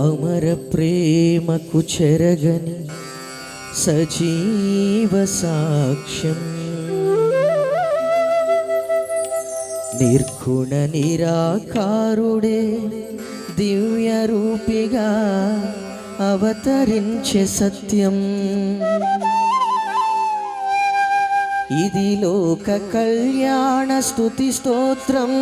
అమర ప్రేమకు చెరగని సజీవ సాక్ష్యం, నిర్గుణ నిరాకారుడే దివ్య రూపిగా అవతరించే సత్యం. ఇది లోక కళ్యాణ స్తుతి స్తోత్రం.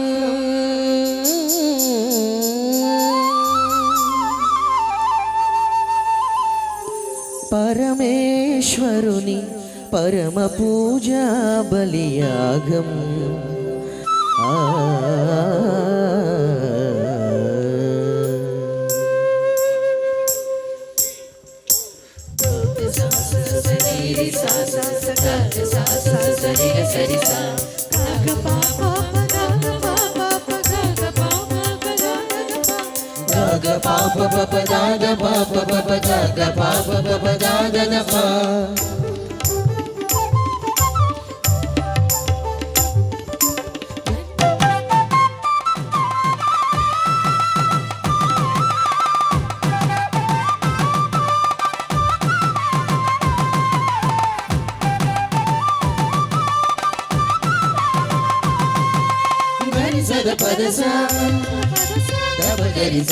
పరమేశ్వరుని పరమ పూజా బలియాగం.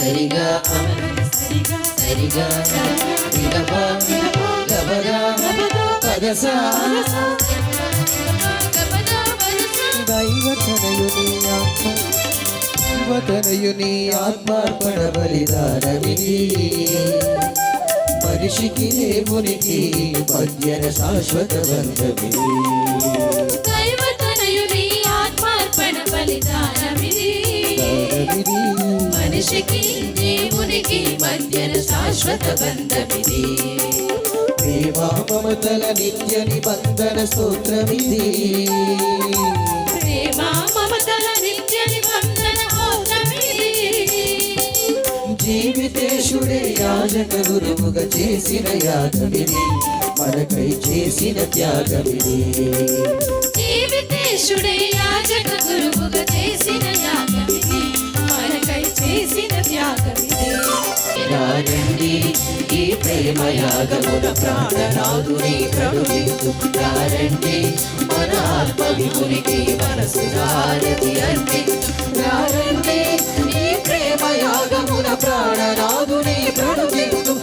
సరిగా దైవతనయుని ఆత్మార్పణ బలిదానమిది. మనిషికి దేవునికి మధ్యన శాశ్వత బంధమిది. దైవతనయుని ఆత్మార్పణ బలిదానమిది. మనిషికి దేవునికి మధ్యన శాశ్వత బంధమిది. ప్రేమ మమతల నిత్య నిబంధన స్తోత్రమిది. ప్రేమ మమతల నిత్య నిబంధన స్తోత్రమిది. జీవితేశుడే యాజక గురువుగా చేసిన యాగమిది. మనకై చేసిన త్యాగమిది. జీవితేశుడే యాజక గురువుగా చేసిన యాగమిది. మనకై చేసిన త్యాగమిది. రండి ఈ ప్రేమ యాగమున ప్రాణనాథుని ప్రణుదింతు. రండి మన ఆత్మ విమునికి మనసున హారతి అర్పించు. రండి ఈ ప్రేమ యాగమున ప్రాణనాథుని ప్రణుదింతు.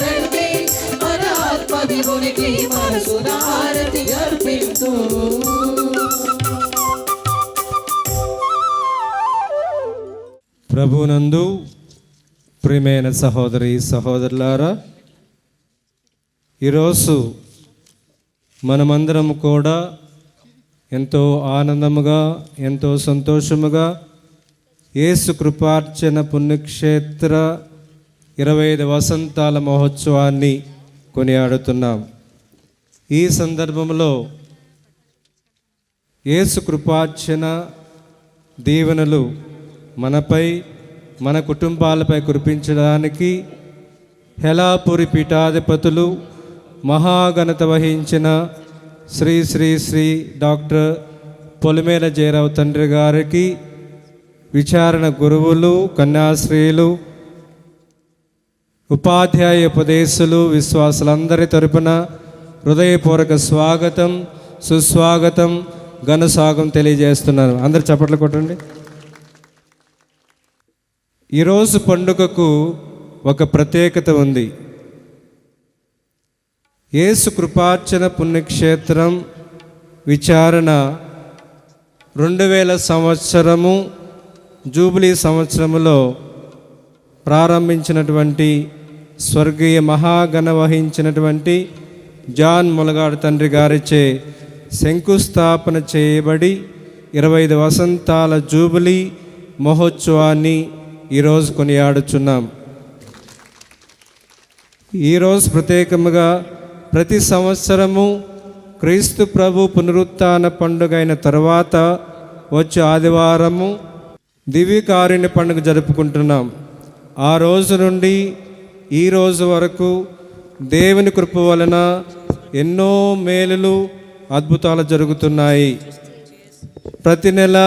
రండి మన ఆత్మ విమునికి మనసున హారతి అర్పించు. ప్రభునందు ప్రియమైన సహోదరి సహోదరులారా, ఈరోజు మనమందరం కూడా ఎంతో ఆనందముగా, ఎంతో సంతోషముగా యేసు కృపార్చన పుణ్యక్షేత్ర 25 వసంతాల మహోత్సవాన్ని కొనియాడుతున్నాం. ఈ సందర్భంలో యేసు కృపార్చన దీవెనలు మనపై, మన కుటుంబాలపై కురిపించడానికి హెలాపురి పీఠాధిపతులు, మహాఘనత వహించిన శ్రీ శ్రీ శ్రీ డాక్టర్ పొలిమేల జయరావు తండ్రి గారికి, విచారణ గురువులు, కన్యాశ్రీలు, ఉపాధ్యాయ ఉపదేశులు, విశ్వాసులందరి తరపున హృదయపూర్వక స్వాగతం, సుస్వాగతం, ఘనస్వాగతం తెలియజేస్తున్నాను. అందరు చప్పట్లు కొట్టండి. ఈరోజు పండుగకు ఒక ప్రత్యేకత ఉంది. యేసు కృపార్చన పుణ్యక్షేత్రం విచారణ 2000 సంవత్సరము జూబిలీ సంవత్సరములో ప్రారంభించినటువంటి స్వర్గీయ మహాగణ వహించినటువంటి జాన్ ములగాడు తండ్రి గారిచే శంకుస్థాపన చేయబడి 25 వసంతాల జూబిలీ మహోత్సవాన్ని ఈరోజు కొనియాడుచున్నాం. ఈరోజు ప్రత్యేకముగా ప్రతి సంవత్సరము క్రీస్తు ప్రభు పునరుత్థాన పండుగ అయిన తర్వాత వచ్చే ఆదివారము దివ్యకారుణ్య పండుగ జరుపుకుంటున్నాం. ఆ రోజు నుండి ఈ రోజు వరకు దేవుని కృప వలన ఎన్నో మేలులు, అద్భుతాలు జరుగుతున్నాయి. ప్రతి నెల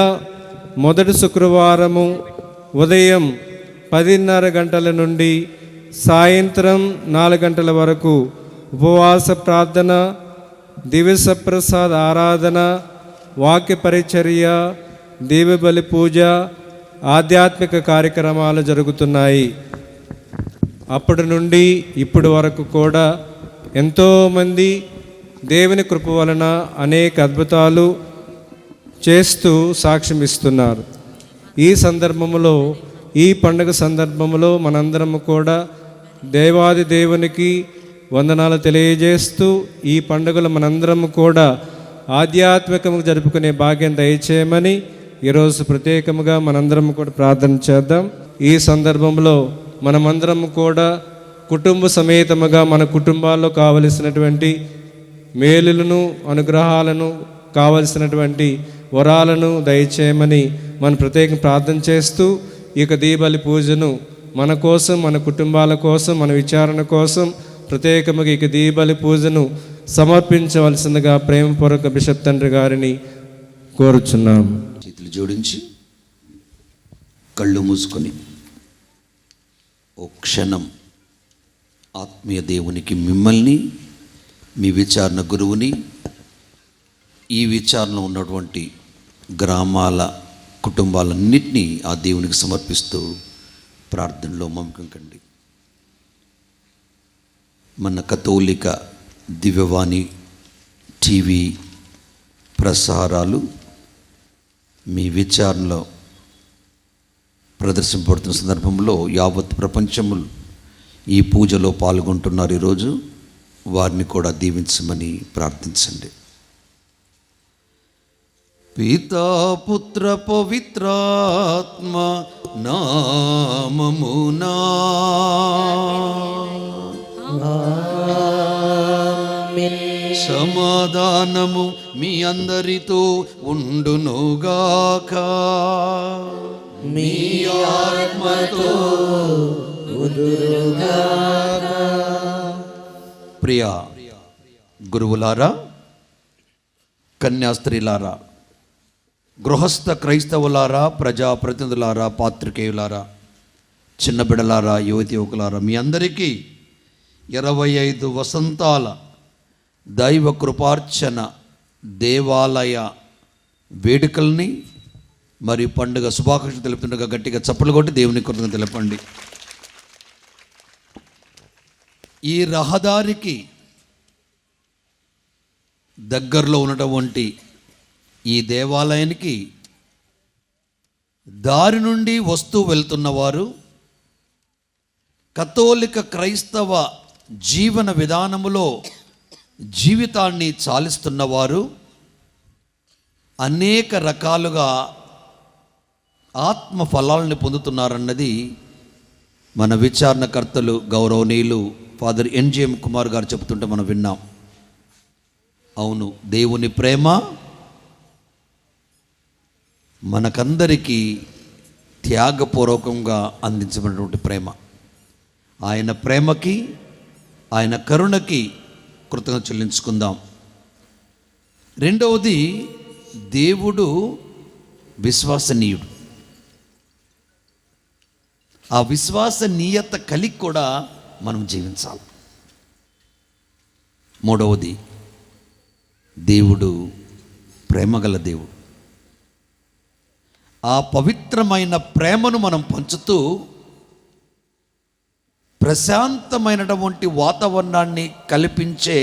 మొదటి శుక్రవారము ఉదయం 10:30 గంటల నుండి సాయంత్రం 4 గంటల వరకు ఉపవాస ప్రార్థన, దివస ప్రసాద్ ఆరాధన, వాక్య పరిచర్య, దీవబలి పూజ, ఆధ్యాత్మిక కార్యక్రమాలు జరుగుతున్నాయి. అప్పటి నుండి ఇప్పటి వరకు కూడా ఎంతోమంది దేవుని కృప వలన అనేక అద్భుతాలు చేస్తూ సాక్ష్యం ఇస్తున్నారు. ఈ సందర్భంలో, ఈ పండుగ సందర్భంలో మనందరము కూడా దేవాది దేవునికి వందనాలు తెలియజేస్తూ ఈ పండుగలు మనందరము కూడా ఆధ్యాత్మికంగా జరుపుకునే భాగ్యం దయచేయమని ఈరోజు ప్రత్యేకంగా మనందరం కూడా ప్రార్థన చేద్దాం. ఈ సందర్భంలో మనమందరం కూడా కుటుంబ సమేతముగా మన కుటుంబాల్లో కావలసినటువంటి మేలులను, అనుగ్రహాలను, కావలసినటువంటి వరాలను దయచేయమని మనం ప్రత్యేకంగా ప్రార్థన చేస్తూ ఈ యొక్క దీపావళి పూజను మన కోసం, మన కుటుంబాల కోసం, మన విచారణ కోసం ప్రత్యేకంగా ఈ దీపావళి పూజను సమర్పించవలసిందిగా ప్రేమపూర్వక బిషప్ తండ్రి గారిని కోరుచున్నాం. చేతులు జోడించి కళ్ళు మూసుకొని ఓ క్షణం ఆత్మీయ దేవునికి మిమ్మల్ని, మీ విచారణ గురువుని, ఈ విచారణలో ఉన్నటువంటి గ్రామాల కుటుంబాలన్నింటినీ ఆ దేవునికి సమర్పిస్తూ ప్రార్థనలో మమకం కండి. మన కథోలిక దివ్యవాణి టీవీ ప్రసారాలు మీ విచారణలో ప్రదర్శింపబడుతున్న సందర్భంలో యావత్ ప్రపంచములు ఈ పూజలో పాల్గొంటున్నారు. ఈరోజు వారిని కూడా దీవించమని ప్రార్థించండి. పితా పుత్ర పవిత్రాత్మ నామమునా సమాధానము మీ అందరితో ఉండునుగాక. మీ ఆత్మతో ప్రియ గురువులారా, కన్యాస్త్రీలారా, గృహస్థ క్రైస్తవులారా, ప్రజాప్రతినిధులారా, పాత్రికేయులారా, చిన్న బిడ్డలారా, యువతి యువకులారా, మీ అందరికీ 25 వసంతాల దైవ కృపార్చన దేవాలయ వేడుకల్ని మరియు పండుగ శుభాకాంక్షలు తెలుపుతుండగా గట్టిగా చప్పలు కొట్టి దేవుని కృతజ్ఞతలు తెలపండి. ఈ రహదారికి దగ్గరలో ఉన్నటువంటి ఈ దేవాలయానికి దారి నుండి వస్తూ వెళ్తున్నవారు, కథోలిక క్రైస్తవ జీవన విధానములో జీవితాన్ని చాలిస్తున్నవారు అనేక రకాలుగా ఆత్మ ఫలాలను పొందుతున్నారన్నది మన విచారణకర్తలు గౌరవనీయులు ఫాదర్ ఎన్జిఎం కుమార్ గారు చెబుతుంటే మనం విన్నాం. అవును, దేవుని ప్రేమ మనకందరికీ త్యాగపూర్వకంగా అందించబడినటువంటి ప్రేమ. ఆయన ప్రేమకి, ఆయన కరుణకి కృతజ్ఞత చెల్లించుకుందాం. రెండవది, దేవుడు విశ్వసనీయుడు. ఆ విశ్వసనీయత కలిగి కూడా మనం జీవించాలి. మూడవది, దేవుడు ప్రేమగల దేవుడు. ఆ పవిత్రమైన ప్రేమను మనం పంచుతూ ప్రశాంతమైనటువంటి వాతావరణాన్ని కల్పించే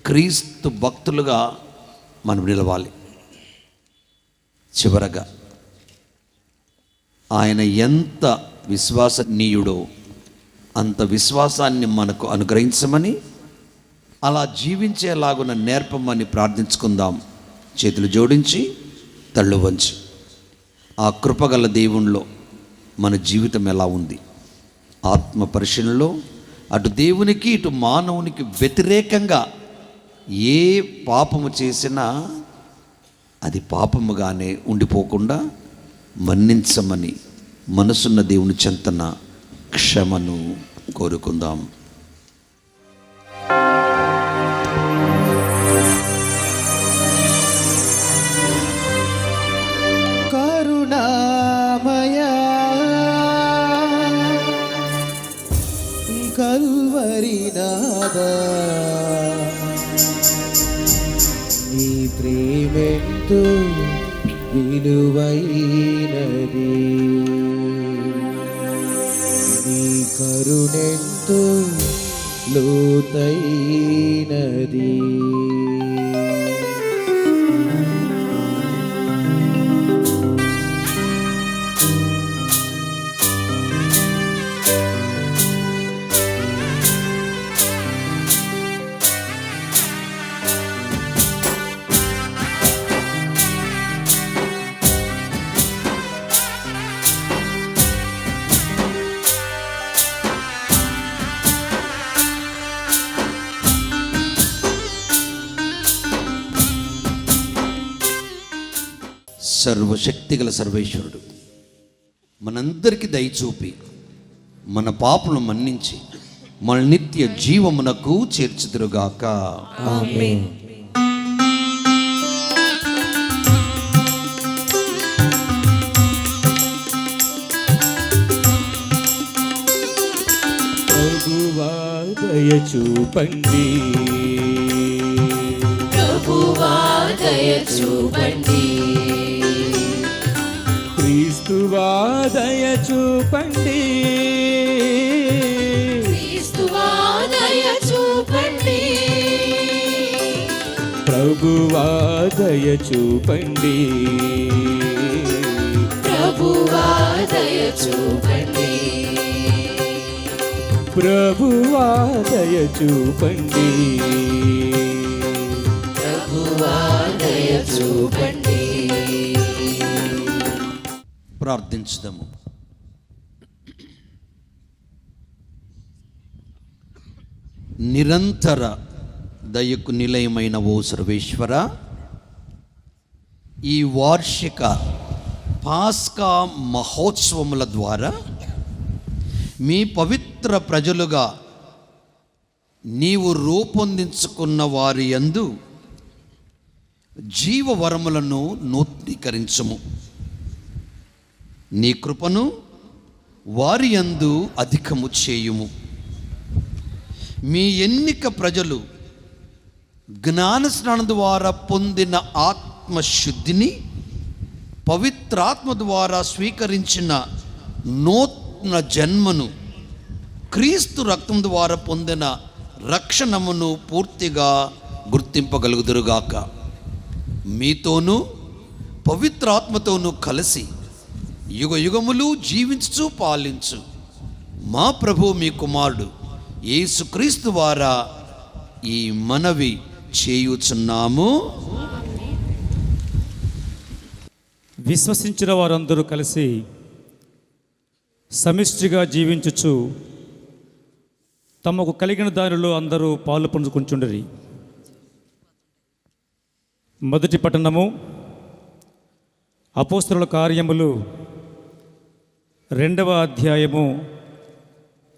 క్రీస్తు భక్తులుగా మనం నిలవాలి. చివరగా, ఆయన ఎంత విశ్వసనీయుడో అంత విశ్వాసాన్ని మనకు అనుగ్రహించమని, అలా జీవించేలాగున నేర్పమని ప్రార్థించుకుందాం. చేతులు జోడించి తళ్ళు వంచి ఆ కృపగల దేవునిలో మన జీవితం ఎలా ఉంది, ఆత్మ పరిశీలనలో అటు దేవునికి ఇటు మానవునికి వ్యతిరేకంగా ఏ పాపము చేసినా అది పాపముగానే ఉండిపోకుండా మన్నించమని మనసున్న దేవుని చెంతన క్షమను కోరుకుందాం. కరుణామయ విలువైనది, నీ కరుణెంతో లోతైనది. సర్వశక్తిగల సర్వేశ్వరుడు మనందరికీ దయచూపి మన పాపలను మన్నించి మన నిత్య జీవమునకు చేర్చుదురుగాక. ఆమేన్. ప్రభువా దయ చూపండి, ప్రభువా దయ చూపండి, క్రీస్తువా దయ చూపండి, క్రీస్తువా దయ చూపండి, ప్రభువా దయ చూపండి, ప్రభువా దయ చూపండి, ప్రభువా దయ చూపండి, ప్రభువా దయ చూపండి. ప్రార్థించుదాము. నిరంతర దయకు నిలయమైన ఓ సర్వేశ్వర, ఈ వార్షిక పాస్కా మహోత్సవముల ద్వారా మీ పవిత్ర ప్రజలుగా నీవు రూపొందించుకున్న వారి యందు జీవవరములను నూతనీకరించుము. నీ కృపను వారి యందు అధికము చేయుము. మీ ఎన్నిక ప్రజలు జ్ఞానస్నానం ద్వారా పొందిన ఆత్మశుద్ధిని, పవిత్రాత్మ ద్వారా స్వీకరించిన నూతన జన్మను, క్రీస్తు రక్తం ద్వారా పొందిన రక్షణమును పూర్తిగా గుర్తింపగలుగుదురుగాక. మీతోనూ పవిత్రాత్మతోనూ కలిసి యుగ యుగములు జీవించు పాలించు మా ప్రభు మీ కుమారుడు యేసుక్రీస్తు ద్వారా ఈ మనవి చేయుచున్నాము. విశ్వసించిన వారందరూ కలిసి సమిష్టిగా జీవించుచు తమకు కలిగిన దానిలో అందరూ పాలు పంచుకుంటుండరి. మొదటి పట్టణము అపోస్తలుల కార్యములు 2వ అధ్యాయము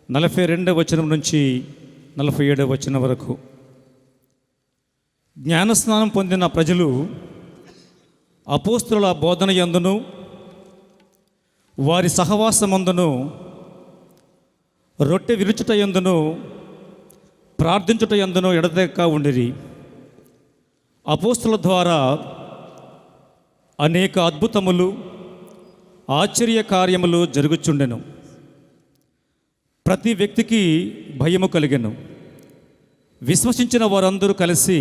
42వ వచనం నుంచి 47వ వచనం వరకు. జ్ఞానస్నానం పొందిన ప్రజలు అపోస్తలుల బోధన యందును వారి సహవాసమందును రొట్టె విరుచుట యందును ప్రార్థించుట యందును ఎడతెగక ఉండిరి. అపోస్తలుల ద్వారా అనేక అద్భుతములు ఆశ్చర్య కార్యములు జరుగుచుండెను. ప్రతి వ్యక్తికి భయము కలిగెను. విశ్వసించిన వారందరూ కలిసి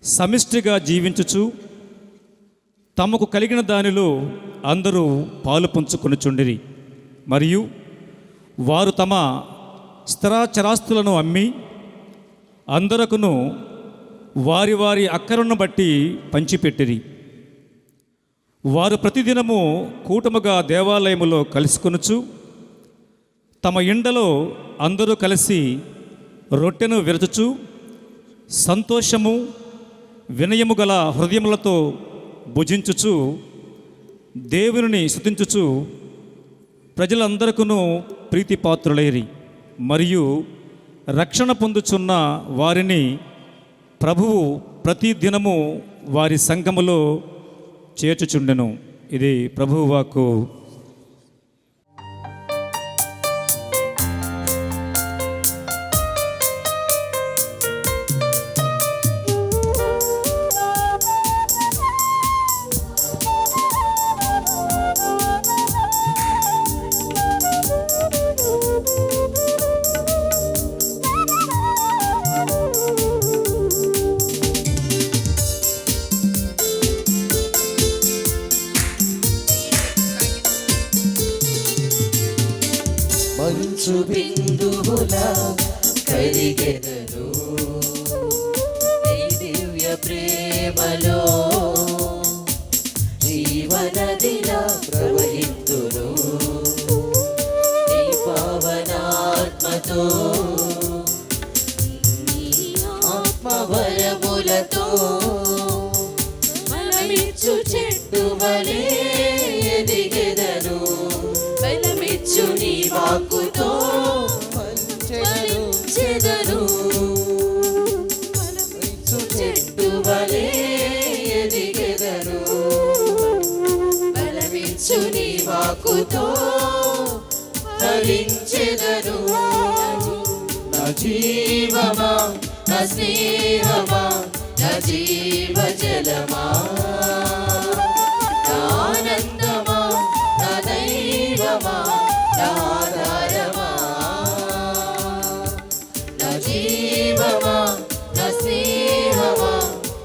సమిష్టిగా జీవించుచు తమకు కలిగిన దానిలో అందరూ పాలు పంచుకొనుచుండిరి. మరియు వారు తమ స్థిరాచరాస్తులను అమ్మి అందరకును వారి వారి అక్కరను బట్టి పంచిపెట్టిరి. వారు ప్రతిదినము కూటముగా దేవాలయములో కలుసుకొనుచు తమ ఇండలో అందరూ కలిసి రొట్టెను విరచుచు సంతోషము వినయము గల హృదయములతో భుజించుచు దేవుని స్తుతించుచు ప్రజలందరికీ ప్రీతిపాత్రులైరి. మరియు రక్షణ పొందుచున్న వారిని ప్రభువు ప్రతి దినము వారి సంఘములో చేర్చుచుండెను. ఇది ప్రభువు వాక్కు. మంచు బిందువుల కరిగెదను నీ దివ్య ప్రేమలో జీవనదిలా ప్రవహింతును నీ పావనాత్మతో ఆత్మవరములతో బలమిచ్చు చెట్టు వలె ఎదిగెదను బలమిచ్చు నీ వాక్కుతో ఫలించెదను బలమిచ్చు చెట్టు వలె ఎదిగెదను బలమిచ్చు నీ వాక్కుతో ఫలించెదను నా జీవమా నా స్నేహమా నా జీవ జలమా నా ఆనందమా నా దైవమా నా ఆధారమా నా జీవమా నా స్నేహమా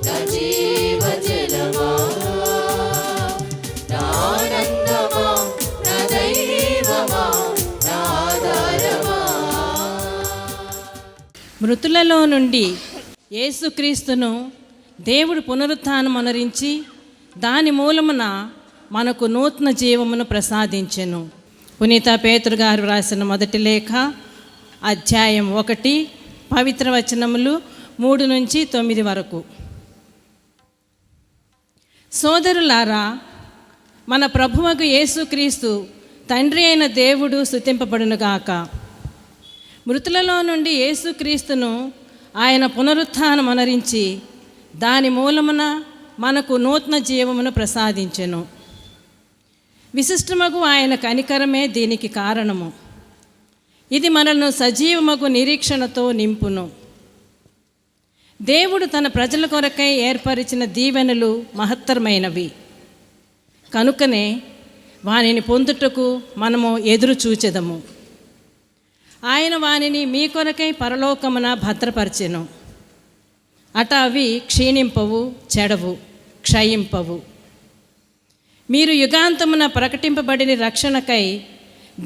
నా జీవ జలమా నా ఆనందమా నా దైవమా నా ఆధారమా. మృతులలో నుండి యేసుక్రీస్తును దేవుడు పునరుత్థానమనరించి దాని మూలమున మనకు నూతన జీవమును ప్రసాదించెను. పునీత పేతురు గారు వ్రాసిన మొదటి లేఖ అధ్యాయం 1 పవిత్ర వచనములు 3 నుంచి 9 వరకు. సోదరులారా, మన ప్రభువకు యేసుక్రీస్తు తండ్రి అయిన దేవుడు స్తుతింపబడునుగాక. మృతులలో నుండి యేసుక్రీస్తును ఆయన పునరుత్థానమనరించి దాని మూలమున మనకు నూతన జీవమును ప్రసాదించెను. విశిష్టమగు ఆయన కనికరమే దీనికి కారణము. ఇది మనల్ని సజీవమగు నిరీక్షణతో నింపును. దేవుడు తన ప్రజల కొరకై ఏర్పరిచిన దీవెనలు మహత్తరమైనవి కనుకనే వానిని పొందుటకు మనము ఎదురు చూచెదము. ఆయన వానిని మీ కొరకై పరలోకమున భద్రపరిచెను. అట అవి క్షీణింపవు, చెడవు, క్షయింపవు. మీరు యుగాంతమున ప్రకటింపబడిన రక్షణకై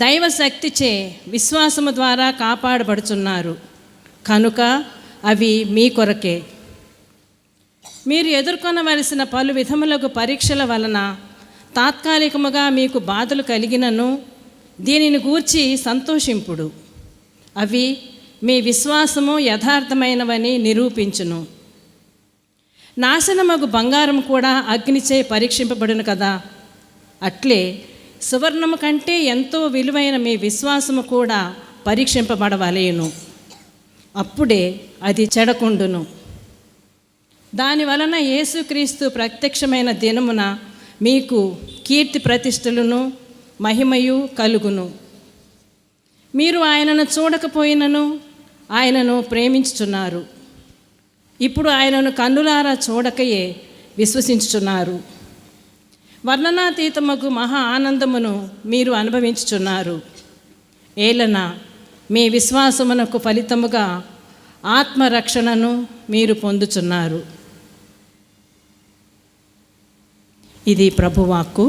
దైవశక్తిచే విశ్వాసము ద్వారా కాపాడబడుచున్నారు కనుక అవి మీ కొరకే. మీరు ఎదుర్కొనవలసిన పలు విధములకు పరీక్షల వలన తాత్కాలికముగా మీకు బాధలు కలిగినను దీనిని గూర్చి సంతోషింపుడు. అవి మీ విశ్వాసము యథార్థమైనవని నిరూపించును. నాశనమగు బంగారం కూడా అగ్నిచే పరీక్షింపబడును కదా, అట్లే సువర్ణము కంటే ఎంతో విలువైన మీ విశ్వాసము కూడా పరీక్షింపబడవలేను. అప్పుడే అది చెడకుండును. దానివలన యేసుక్రీస్తు ప్రత్యక్షమైన దినమున మీకు కీర్తి ప్రతిష్టలను మహిమయు కలుగును. మీరు ఆయనను చూడకపోయినను ఆయనను ప్రేమించుచున్నారు. ఇప్పుడు ఆయనను కన్నులారా చూడకయే విశ్వసించుచున్నారు. వర్ణనాతీతమగు మహా ఆనందమును మీరు అనుభవించుచున్నారు. ఏలన మీ విశ్వాసమునకు ఫలితముగా ఆత్మరక్షణను మీరు పొందుచున్నారు. ఇది ప్రభువాక్కు.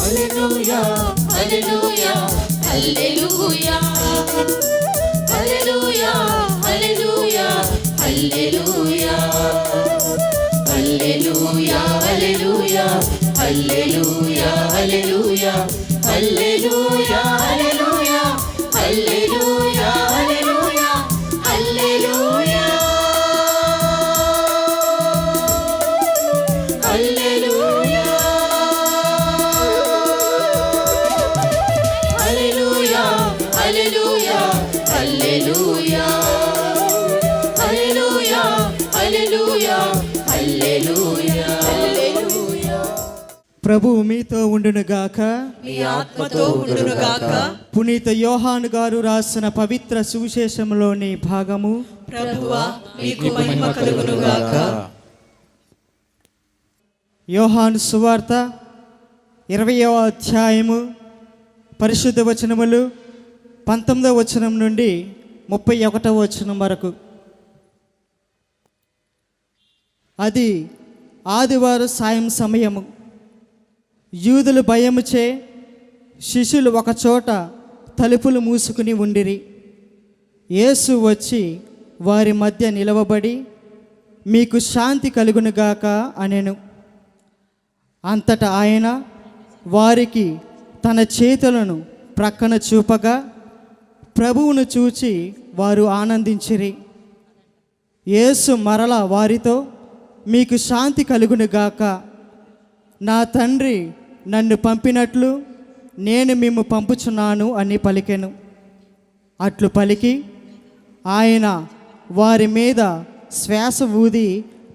Hallelujah, hallelujah, hallelujah, hallelujah, hallelujah, hallelujah, hallelujah, hallelujah, hallelujah, hallelujah, hallelujah, hallelujah, hallelujah, hallelujah, hallelujah. Hallelujah, hallelujah, hallelujah, hallelujah, hallelujah, hallelujah. ప్రభువు మీతో ఉండునుగాక, మీ ఆత్మతో ఉండునుగాక. పునీత యోహాను గారు రాసిన పవిత్ర సువిశేషంలోని భాగము. ప్రభువా మీకు మహిమ కలుగునుగాక. యోహాను సువార్త 20వ అధ్యాయము పరిశుద్ధ వచనములు 19వ వచనం నుండి 31వ వచనం వరకు. అది ఆదివారం సాయం సమయము. యూదులు భయముచే శిష్యులు ఒకచోట తలుపులు మూసుకుని ఉండిరి. యేసు వచ్చి వారి మధ్య నిలవబడి, మీకు శాంతి కలుగునుగాక అనెను. అంతటా ఆయన వారికి తన చేతులను ప్రక్కన చూపగా, ప్రభువును చూచి వారు ఆనందించిరి. యేసు మరలా వారితో, మీకు శాంతి కలుగునుగాక. నా తండ్రి నన్ను పంపినట్లు నేను మిమ్ము పంపుచున్నాను అని పలికెను. అట్లు పలికి ఆయన వారి మీద శ్వాస ఊది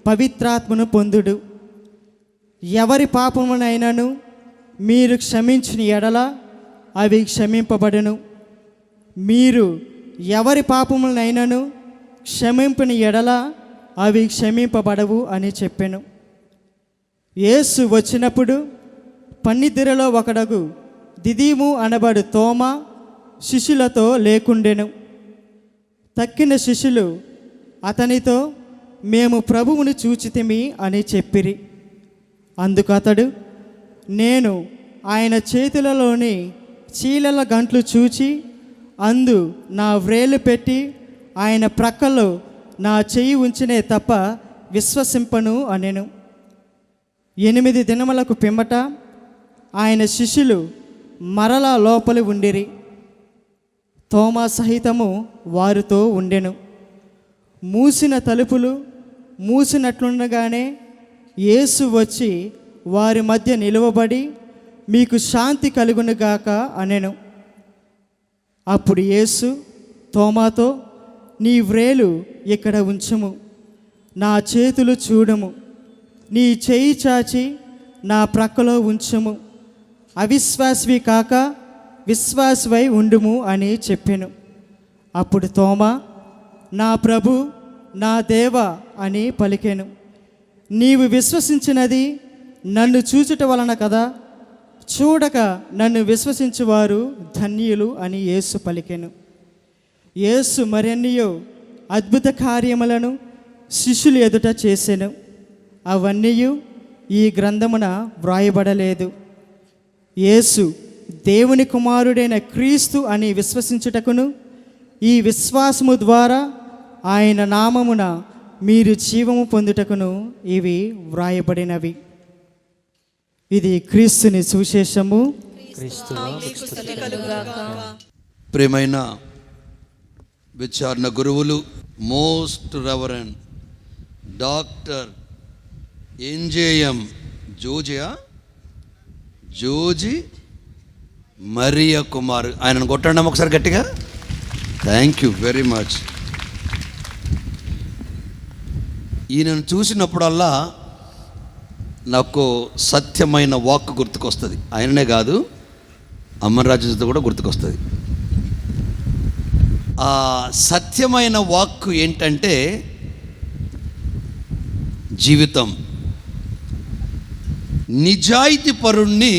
పవిత్రాత్మను పొందుడు. ఎవరి పాపమునైనను మీరు క్షమించిన ఎడల అవి క్షమింపబడును, మీరు ఎవరి పాపములనైనను క్షమింపని ఎడల అవి క్షమింపబడవు అని చెప్పెను. యేసు వచ్చినప్పుడు పన్నిద్దరిలో ఒకడగు దిదీము అనబడు తోమా శిష్యులతో లేకుండెను. తక్కిన శిష్యులు అతనితో, మేము ప్రభువును చూచితిమి అని చెప్పిరి. అందుకు అతడు, నేను ఆయన చేతులలోని చీలల గంట్లు చూచి అందు నా వ్రేలు పెట్టి ఆయన ప్రక్కలో నా చెయ్యి ఉంచినే తప్ప విశ్వసింపను అనెను. 8 దినములకు పిమ్మట ఆయన శిష్యులు మరలా లోపలి ఉండిరి. తోమా సహితము వారితో ఉండెను. మూసిన తలుపులు మూసినట్లుండగానే యేసు వచ్చి వారి మధ్య నిలువబడి, మీకు శాంతి కలుగునుగాక అనెను. అప్పుడు యేసు తోమాతో, నీ వ్రేలు ఇక్కడ ఉంచుము, నా చేతులు చూడుము, నీ చేయి చాచి నా ప్రక్కలో ఉంచుము, అవిశ్వాసివి కాక విశ్వాసవై ఉండుము అని చెప్పెను. అప్పుడు తోమా, నా ప్రభు, నా దేవ అని పలికెను. నీవు విశ్వసించినది నన్ను చూచుట వలన కదా, చూడక నన్ను విశ్వసించువారు ధన్యులు అని యేసు పలికెను. యేసు మరెన్నయో అద్భుత కార్యములను శిష్యులు ఎదుట చేసెను. అవన్నీ ఈ గ్రంథమున వ్రాయబడలేదు. యేసు దేవుని కుమారుడైన క్రీస్తు అని విశ్వసించుటకును, ఈ విశ్వాసము ద్వారా ఆయన నామమున మీరు జీవము పొందుటకును ఇవి వ్రాయబడినవి. ఇది క్రీస్తుని సువిశేషము. ప్రియమైన విచారణ గురువులు, most reverend doctor NJM Joji Maria Kumar, ఆయనను కొట్టండి ఒకసారి గట్టిగా. Thank you very much. ఈయనను చూసినప్పుడల్లా నాకు సత్యమైన వాక్ గుర్తుకొస్తుంది. ఆయననే కాదు, అమరరాజుతో కూడా గుర్తుకొస్తుంది. ఆ సత్యమైన వాక్ ఏంటంటే జీవితం. నిజాయితీ పరుణ్ణి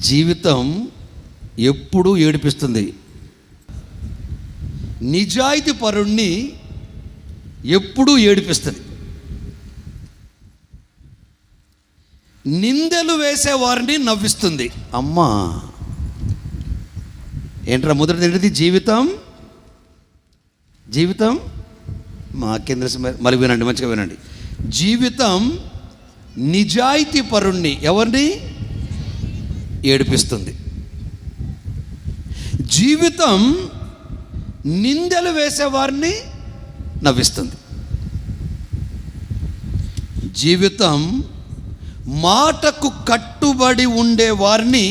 జీవితం ఎప్పుడూ ఏడిపిస్తుంది. నిజాయితీ పరుణ్ణి ఎప్పుడూ ఏడిపిస్తుంది. నిందలు వేసేవారిని నవ్విస్తుంది. అమ్మా ఏంట్రా మొదటిది ఏంటిది? జీవితం మాకేం తెలుసు, మళ్ళీ వినండి, మంచిగా వినండి. జీవితం నిజాయితీ పరుణ్ణి ఎవరిని ఏడిపిస్తుంది. జీవితం నిందలు వేసేవారిని నవ్విస్తుంది. జీవితం మాటకు కట్టుబడి ఉండేవారిని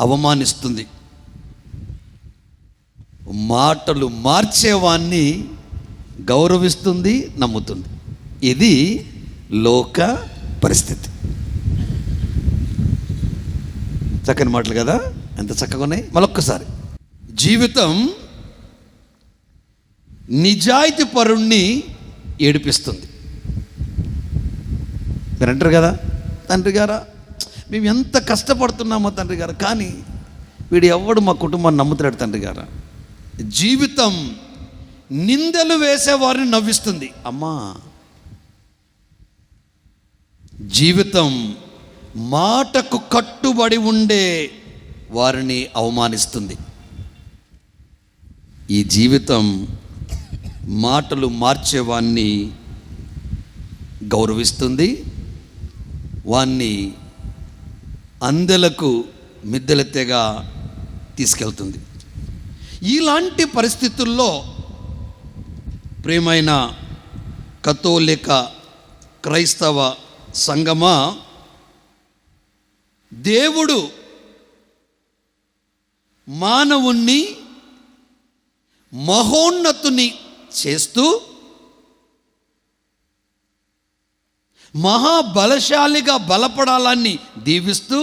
అవమానిస్తుంది. మాటలు మార్చేవాన్ని గౌరవిస్తుంది, నమ్ముతుంది. ఇది లోక పరిస్థితి. చక్కని మాటలు కదా, ఎంత చక్కగా ఉన్నాయి. మరొక్కసారి, జీవితం నిజాయితీ పరుణ్ణి ఏడిపిస్తుంది. మీరు అంటారు కదా, తండ్రి గారా, మేము ఎంత కష్టపడుతున్నామో తండ్రి గారు, కానీ వీడు ఎవడు మా కుటుంబాన్ని నమ్ముతున్నాడు తండ్రి గారా. జీవితం నిందలు వేసేవారిని నవ్విస్తుంది అమ్మా. జీవితం మాటకు కట్టుబడి ఉండే వారిని అవమానిస్తుంది. ఈ జీవితం మాటలు మార్చేవాన్ని గౌరవిస్తుంది, వాన్ని అందెలకు మిద్దెలెత్తేగా తీసుకెళ్తుంది. ఇలాంటి పరిస్థితుల్లో ప్రియమైన కథోలిక క్రైస్తవ సంఘమా, దేవుడు మానవుణ్ణి మహోన్నతుని చేస్తూ మహాబలశాలిగా బలపడాలని దీవిస్తూ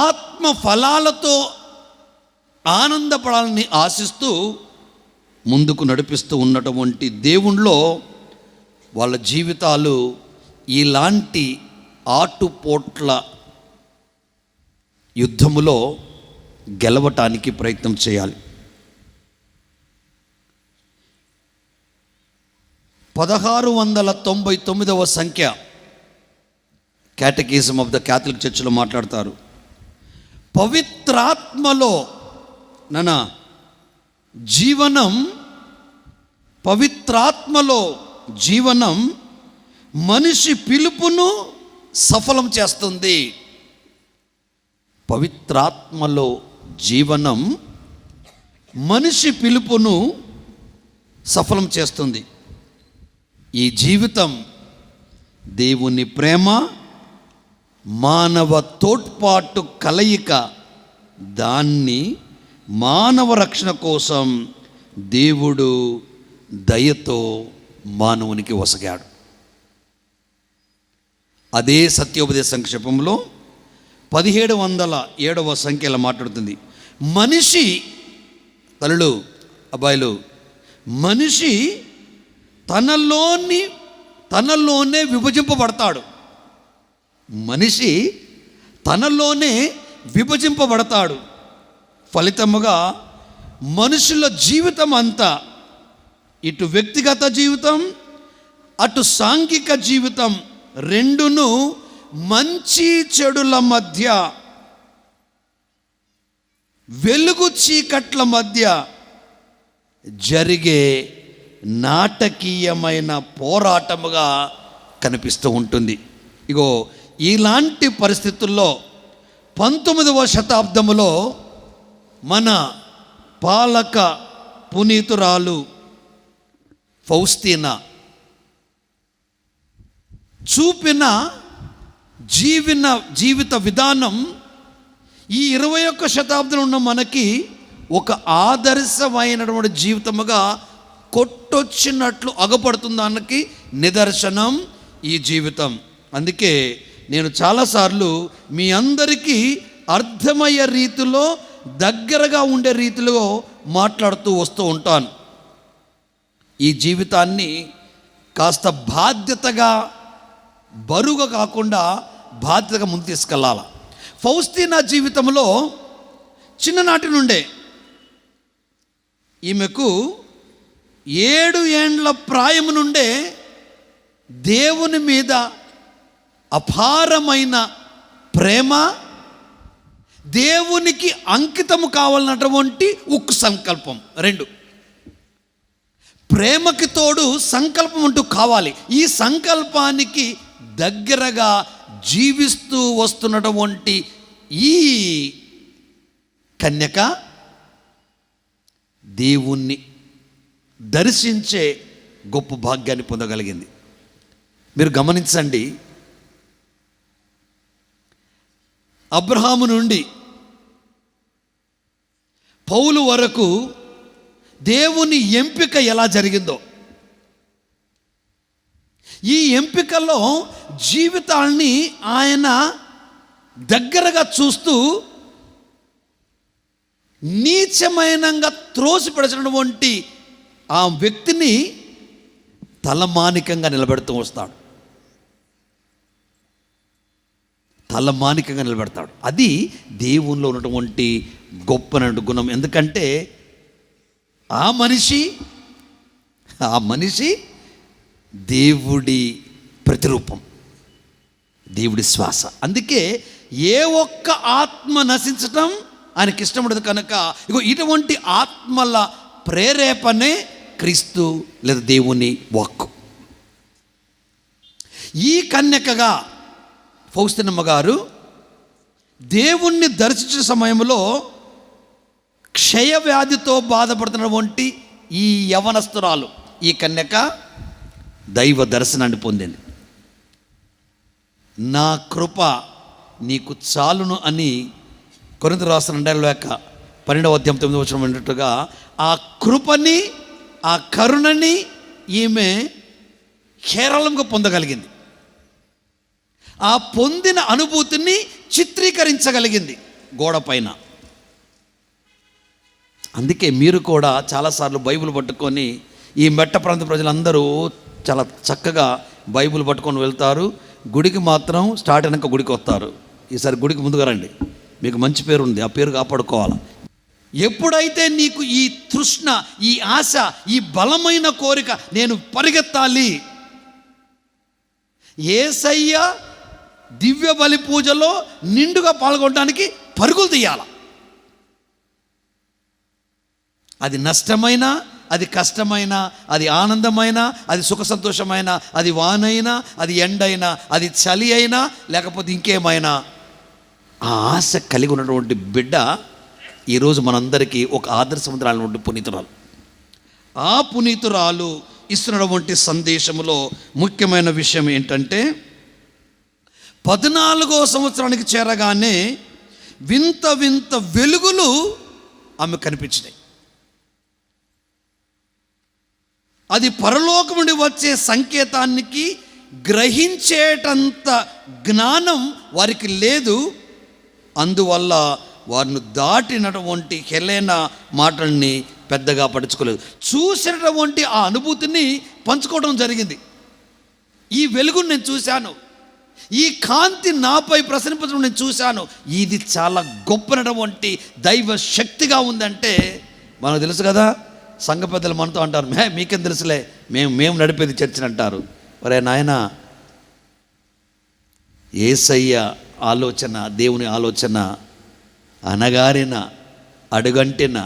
ఆత్మ ఫలాలతో ఆనందపడాలని ఆశిస్తూ ముందుకు నడిపిస్తూ ఉన్నటువంటి దేవునిలో వాళ్ళ జీవితాలు ఇలాంటి ఆటుపోట్ల యుద్ధములో గెలవటానికి ప్రయత్నం చేయాలి. 1699వ సంఖ్య క్యాటకిజం ఆఫ్ ద క్యాథలిక్ చర్చ్లో మాట్లాడతారు. పవిత్రాత్మలో పవిత్రాత్మలో జీవనం మనిషి పిలుపును సఫలం చేస్తుంది. పవిత్రాత్మలో జీవనం మనిషి పిలుపును సఫలం చేస్తుంది. ఈ జీవితం దేవుని ప్రేమ, మానవ తోడ్పాటు కలయిక. దాన్ని మానవ రక్షణ కోసం దేవుడు దయతో మానవునికి వసగాడు. అదే సత్యోపదేశ సంక్షేపంలో 1707వ సంఖ్యలో మాట్లాడుతుంది. మనిషి, తల్లులు అబ్బాయిలు, మనిషి తనలోనే విభజింపబడతాడు. మనిషి తనలోనే విభజింపబడతాడు. ఫలితముగా మనుషుల జీవితం అంతా, ఇటు వ్యక్తిగత జీవితం అటు సాంఘిక జీవితం, రెండును మంచి చెడుల మధ్య, వెలుగు చీకట్ల మధ్య జరిగే నాటకీయమైన పోరాటముగా కనిపిస్తూ ఉంటుంది. ఇగో ఇలాంటి పరిస్థితుల్లో 19వ శతాబ్దములో మన పాలక పునీతురాలు ఫౌస్తీనా చూపిన జీవిత విధానం ఈ 21వ శతాబ్దంలో ఉన్న మనకి ఒక ఆదర్శమైనటువంటి జీవితముగా కొట్టొచ్చినట్లు అగపడుతుందానికి నిదర్శనం ఈ జీవితం. అందుకే నేను చాలాసార్లు మీ అందరికీ అర్థమయ్యే రీతిలో, దగ్గరగా ఉండే రీతిలో మాట్లాడుతూ వస్తూ ఉంటాను. ఈ జీవితాన్ని కాస్త బాధ్యతగా, బరువుగా కాకుండా బాధ్యతగా ముందు తీసుకెళ్ళాలి. ఫౌస్తీనా జీవితంలో చిన్ననాటి నుండే ఈమెకు 7 ఏండ్ల ప్రాయము నుండే దేవుని మీద అపారమైన ప్రేమ, దేవునికి అంకితము కావాలన్నటువంటి ఉక్కు సంకల్పం. 2 ప్రేమకి తోడు సంకల్పం అంటూ కావాలి. ఈ సంకల్పానికి దగ్గరగా జీవిస్తూ వస్తున్నటువంటి ఈ కన్యక దేవుణ్ణి దర్శించే గొప్ప భాగ్యాన్ని పొందగలిగింది. మీరు గమనించండి, అబ్రహాము నుండి పౌలు వరకు దేవుని ఎంపిక ఎలా జరిగిందో, ఈ ఎంపికలో జీవితాల్ని ఆయన దగ్గరగా చూస్తూ నీచమైనంగా త్రోసిపడినటువంటి ఆ వ్యక్తిని తలమానికంగా నిలబెడుతూ వస్తాడు. తలమానికంగా నిలబెడతాడు. అది దేవునిలో ఉన్నటువంటి గొప్పనటువంటి గుణం. ఎందుకంటే ఆ మనిషి దేవుడి ప్రతిరూపం, దేవుడి శ్వాస. అందుకే ఏ ఒక్క ఆత్మ నశించటం ఆయనకి ఇష్టం ఉండదు. కనుక ఇగో ఇటువంటి ఆత్మల ప్రేరేపణే క్రీస్తు లేదా దేవుని వాక్కు. ఈ కన్యకగా ఫౌస్తీనమ్మ గారు దేవుణ్ణి దర్శించిన సమయంలో క్షయవ్యాధితో బాధపడుతున్నటువంటి ఈ యవనస్తురాలు, ఈ కన్యక దైవ దర్శనాన్ని పొందింది. నా కృప నీకు చాలును అని కొరింథీయులకు రాసిన 2:12 అన్నట్టుగా ఆ కృపని, ఆ కరుణని ఈమె కేరళంగా పొందగలిగింది. ఆ పొందిన అనుభూతిని చిత్రీకరించగలిగింది గోడ పైన. అందుకే మీరు కూడా చాలాసార్లు బైబిల్ పట్టుకొని, ఈ మెట్ట ప్రాంత ప్రజలందరూ చాలా చక్కగా బైబిల్ పట్టుకొని వెళ్తారు. గుడికి మాత్రం స్టార్ట్ అయినాక గుడికి వస్తారు. ఈసారి గుడికి ముందుగా రండి, మీకు మంచి పేరు ఉంది, ఆ పేరు కాపాడుకోవాలి. ఎప్పుడైతే నీకు ఈ తృష్ణ, ఈ ఆశ, ఈ బలమైన కోరిక, నేను పరిగెత్తాలి, యేసయ్య దివ్య బలి పూజలో నిండుగా పాల్గొనడానికి పరుగులు తీయాల. అది నష్టమైన, అది కష్టమైన, అది ఆనందమైన, అది సుఖ సంతోషమైన, అది వానైనా, అది ఎండైనా, అది చలి అయినా, లేకపోతే ఇంకేమైనా, ఆ ఆశ కలిగి ఉన్నటువంటి బిడ్డ ఈరోజు మనందరికీ ఒక ఆదర్శవంతురాలైనటువంటి పునీతురాలు. ఆ పునీతురాలు ఇస్తున్నటువంటి సందేశంలో ముఖ్యమైన విషయం ఏంటంటే, 14వ సంవత్సరానికి చేరగానే వింత వింత వెలుగులు ఆమె కనిపించినాయి. అది పరలోకం నుండి వచ్చే సంకేతానికి గ్రహించేటంత జ్ఞానం వారికి లేదు. అందువల్ల వారిని దాటినటువంటి హెలెనా మాటల్ని పెద్దగా పడుచుకోలేదు. చూసినటువంటి ఆ అనుభూతిని పంచుకోవడం జరిగింది. ఈ వెలుగును నేను చూశాను, ఈ కాంతి నాపై ప్రసరింపడం నేను చూశాను, ఇది చాలా గొప్పనటువంటి దైవ శక్తిగా ఉందంటే మనకు తెలుసు కదా. సంఘ పెద్దలు మనతో అంటారు, మీకేం తెలుసులే, మేము నడిపేది చర్చిని అంటారు. ఒరే నాయన, యేసయ్య ఆలోచన, దేవుని ఆలోచన అనగారిన, అడుగంటిన,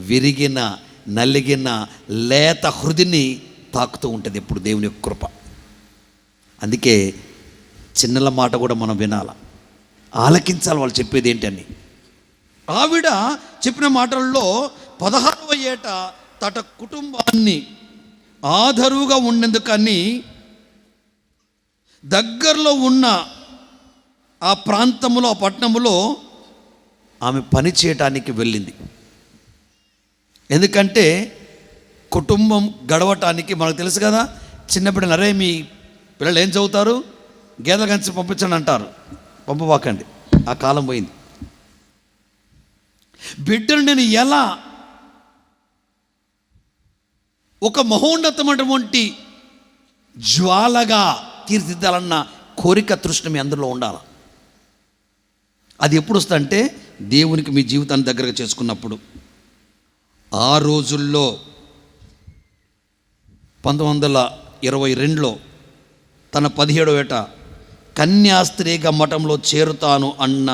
విరిగిన, నలిగిన లేత హృదిని తాకుతూ ఉంటుంది ఎప్పుడు దేవుని యొక్క కృప. అందుకే చిన్నల మాట కూడా మనం వినాల, ఆలకించాలి వాళ్ళు చెప్పేది ఏంటని. ఆవిడ చెప్పిన మాటల్లో 16వ ఏట తట కుటుంబాన్ని ఆదరువుగా ఉండేందుకని దగ్గరలో ఉన్న ఆ ప్రాంతంలో, ఆ పట్టణంలో ఆమె పని చేయటానికి వెళ్ళింది. ఎందుకంటే కుటుంబం గడవటానికి మనకు తెలుసు కదా, చిన్నప్పుడు అరే మీ పిల్లలు ఏం చదువుతారు, గేదెల గంచి పంపించండి అంటారు. పంపవాకండి, ఆ కాలం పోయింది. బిడ్డను నేను ఎలా ఒక మహోన్నతమైనటువంటి జ్వాలగా తీర్చిదిద్దాలన్న కోరిక, తృష్ణ మీ అందరిలో ఉండాలి. అది ఎప్పుడు వస్తుందంటే దేవునికి మీ జీవితాన్ని దగ్గరగా చేసుకున్నప్పుడు. ఆ రోజుల్లో 1922లో తన 17వ ఏట కన్యాస్త్రీగా మఠంలో చేరుతాను అన్న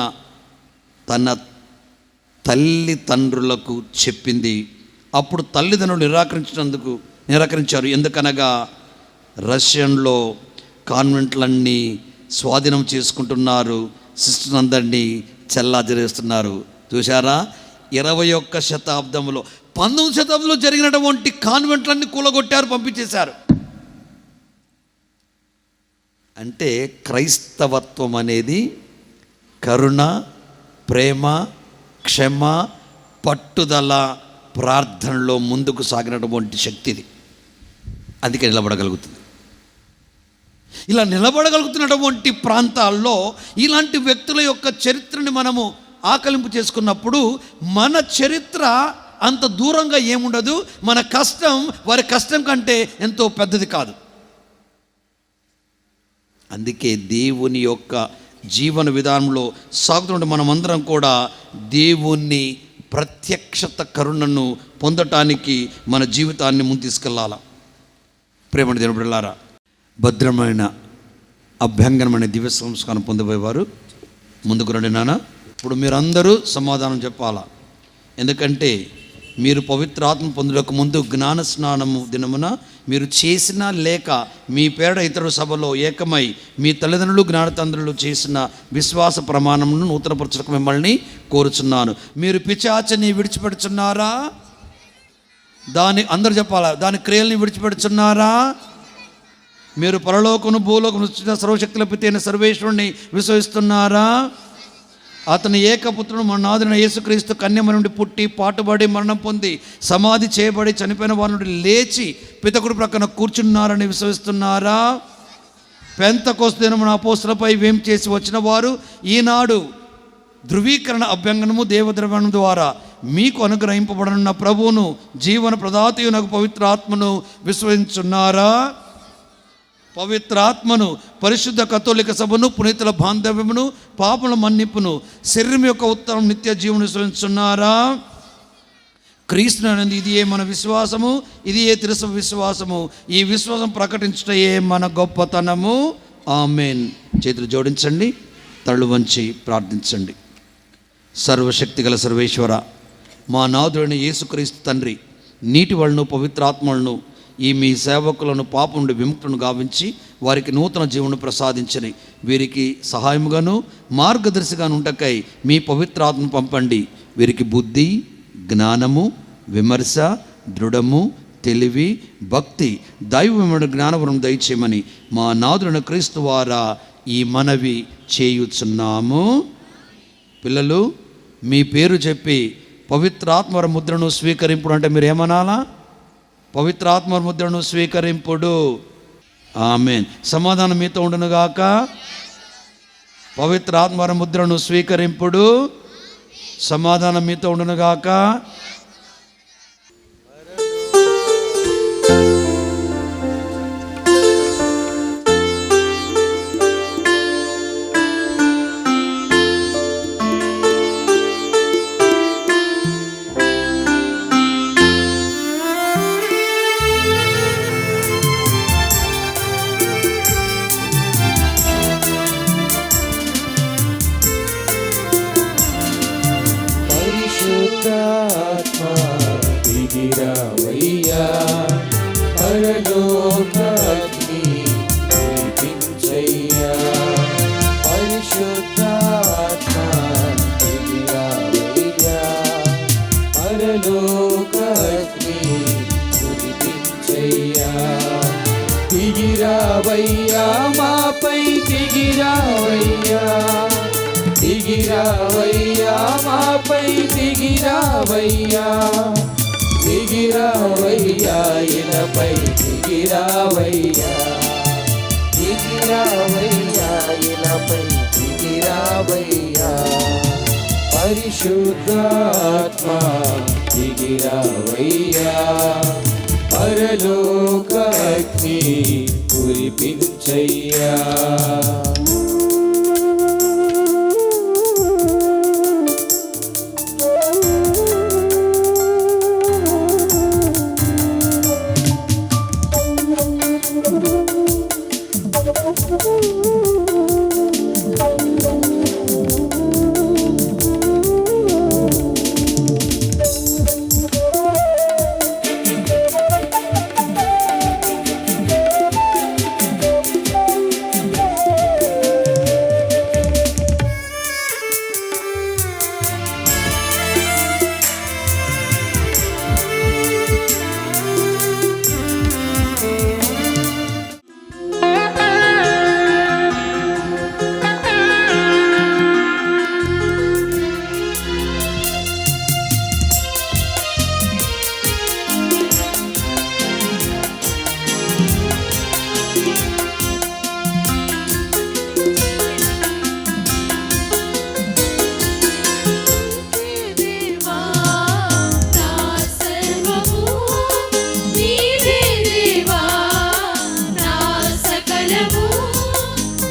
తన తల్లిదండ్రులకు చెప్పింది. అప్పుడు తల్లిదండ్రులు నిరాకరించారు. ఎందుకనగా రష్యన్లో కాన్వెంట్లన్నీ స్వాధీనం చేసుకుంటున్నారు, సిస్టర్స్ అందరినీ చెల్లాచెరేస్తున్నారు. చూసారా, 21వ శతాబ్దంలో 19వ శతాబ్దంలో జరిగినటువంటి కాన్వెంట్లన్నీ కూలగొట్టారు, పంపించేశారు. అంటే క్రైస్తవత్వం అనేది కరుణ, ప్రేమ, క్షమ, పట్టుదల, ప్రార్థనలో ముందుకు సాగినటువంటి శక్తిది. అందుకే నిలబడగలుగుతుంది. ఇలా నిలబడగలుగుతున్నటువంటి ప్రాంతాల్లో ఇలాంటి వ్యక్తుల యొక్క చరిత్రని మనము ఆకలింపు చేసుకున్నప్పుడు మన చరిత్ర అంత దూరంగా ఏముండదు. మన కష్టం వారి కష్టం కంటే ఎంతో పెద్దది కాదు. అందుకే దేవుని యొక్క జీవన విధానంలో సాగుతుంటే మనమందరం కూడా దేవుని ప్రత్యక్షత కరుణను పొందటానికి మన జీవితాన్ని ముందు తీసుకెళ్ళాలా. ప్రేమని దేవుని బిడ్డలారా, భద్రమైన అభ్యంగనమైన దివ్య సంస్కారం పొందబోయేవారు ముందుకు రండి నాన్న. ఇప్పుడు మీరందరూ సమాధానం చెప్పాలా, ఎందుకంటే మీరు పవిత్రాత్మ పొందుటకు ముందు జ్ఞాన స్నానము దినమున మీరు చేసిన లేక మీ పేడ ఇతరుల సభలో ఏకమై మీ తల్లిదండ్రులు జ్ఞానతండ్రులు చేసిన విశ్వాస ప్రమాణమును నూతనపరచడానికి మిమ్మల్ని కోరుచున్నాను. మీరు పిశాచిని విడిచిపెడుచున్నారా? దాని అందరూ చెప్పాలా, దాని క్రియల్ని విడిచిపెడుచున్నారా? మీరు పరలోకమును భూలోకమును సృష్టించిన సర్వశక్తుల పిత అయిన సర్వేశ్వరుణ్ణి విశ్వసిస్తున్నారా? అతని ఏకపుత్రుడు మన నాథుడైన యేసుక్రీస్తు కన్యమ నుండి పుట్టి పాటుబడి మరణం పొంది సమాధి చేయబడి చనిపోయిన వారి నుండి లేచి పితకుడి ప్రక్కన కూర్చున్నారని విశ్వసిస్తున్నారా? పెంతెకొస్తు దినమున అపోస్తలులపై వేం చేసి వచ్చిన వారు ఈనాడు ధృవీకరణ అభ్యంగనము దేవద్రవ్యం ద్వారా మీకు అనుగ్రహింపబడనున్న ప్రభువును జీవన ప్రదాతయునకు పవిత్రాత్మను విశ్వసించున్నారా? పవిత్రాత్మను, పరిశుద్ధ కథోలిక సభను, పునీతుల బాంధవ్యమును, పాపల మన్నిపును, శరీరం యొక్క ఉత్తరం నిత్య జీవనం విశ్వసించున్నారా? క్రీస్తు అనేది ఇది మన విశ్వాసము, ఇది తిరుసభ విశ్వాసము. ఈ విశ్వాసం ప్రకటించటయే మన గొప్పతనము. ఆమేన్. చేతులు జోడించండి, తళ్ళు వంచి ప్రార్థించండి. సర్వశక్తి గల సర్వేశ్వర, మా నాథుడైన యేసుక్రీస్తు తండ్రి, నీటి వలన పవిత్రాత్మలను ఈ మీ సేవకులను పాపం నుండి విముక్తులను గావించి వారికి నూతన జీవనం ప్రసాదించని వీరికి సహాయముగాను మార్గదర్శిగాను ఉంటకై మీ పవిత్రాత్మను పంపండి. వీరికి బుద్ధి, జ్ఞానము, విమర్శ, దృఢము, తెలివి, భక్తి, దైవమైన జ్ఞానవరం దయచేయమని మా నాథుడైన క్రీస్తు వారా ఈ మనవి చేయుచున్నాము. పిల్లలు, మీ పేరు చెప్పి పవిత్రాత్మర ముద్రను స్వీకరింపుడు అంటే మీరు ఏమనాలా? పవిత్రాత్మ ముద్రను స్వీకరింపుడు. ఆమేన్. సమాధానం మీతో ఉండునుగాక. పవిత్రాత్మ ముద్రను స్వీకరింపుడు. సమాధానం మీతో ఉండునుగాక. పరిశుద్ధాత్మ దిగిరావయ్యా, పరలోకాగ్ని కురిపించయ్యా. పరిశుద్ధాత్మ దిగిరావయ్యా, పరలోకాగ్ని కురిపించయ్యా. దిగిరావయ్యా, మాపై దిగిరావయ్యా, దిగిరావయ్యా, మాపై దిగిరావయ్యా, దిగిరావయ్యా, ఇలపై దిగిరావయ్యా, దిగిరావయ్యా, ఇలపై దిగిరావయ్యా. పరిశుద్ధాత్మ దిగిరావయ్యా, పరలోకాగ్ని కురిపించయ్యా.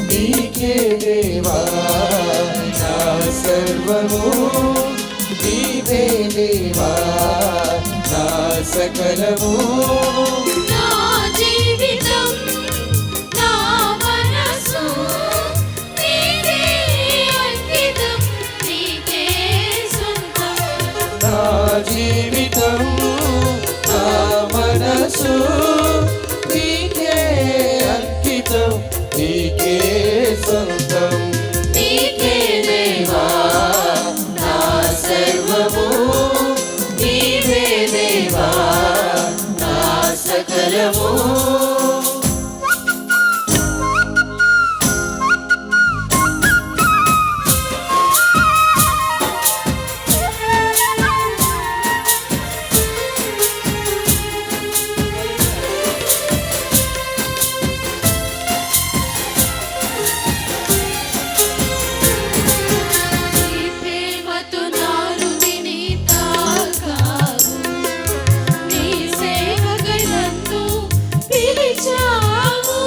నీకే దేవా సర్వము నీవే దేవా నా సకలము నా జీవితం నా మనసు నీకే అంకితం నీకే సొంతం నా జీవితం నా మనసు నీకే అంకితం నీకే సొంతం నీకే దేవా నా సర్వము నీవే దేవా నా సకలము నీ ప్రేమతో నాను విని తాకావు నీ సేవకై నన్ను పిలిచావు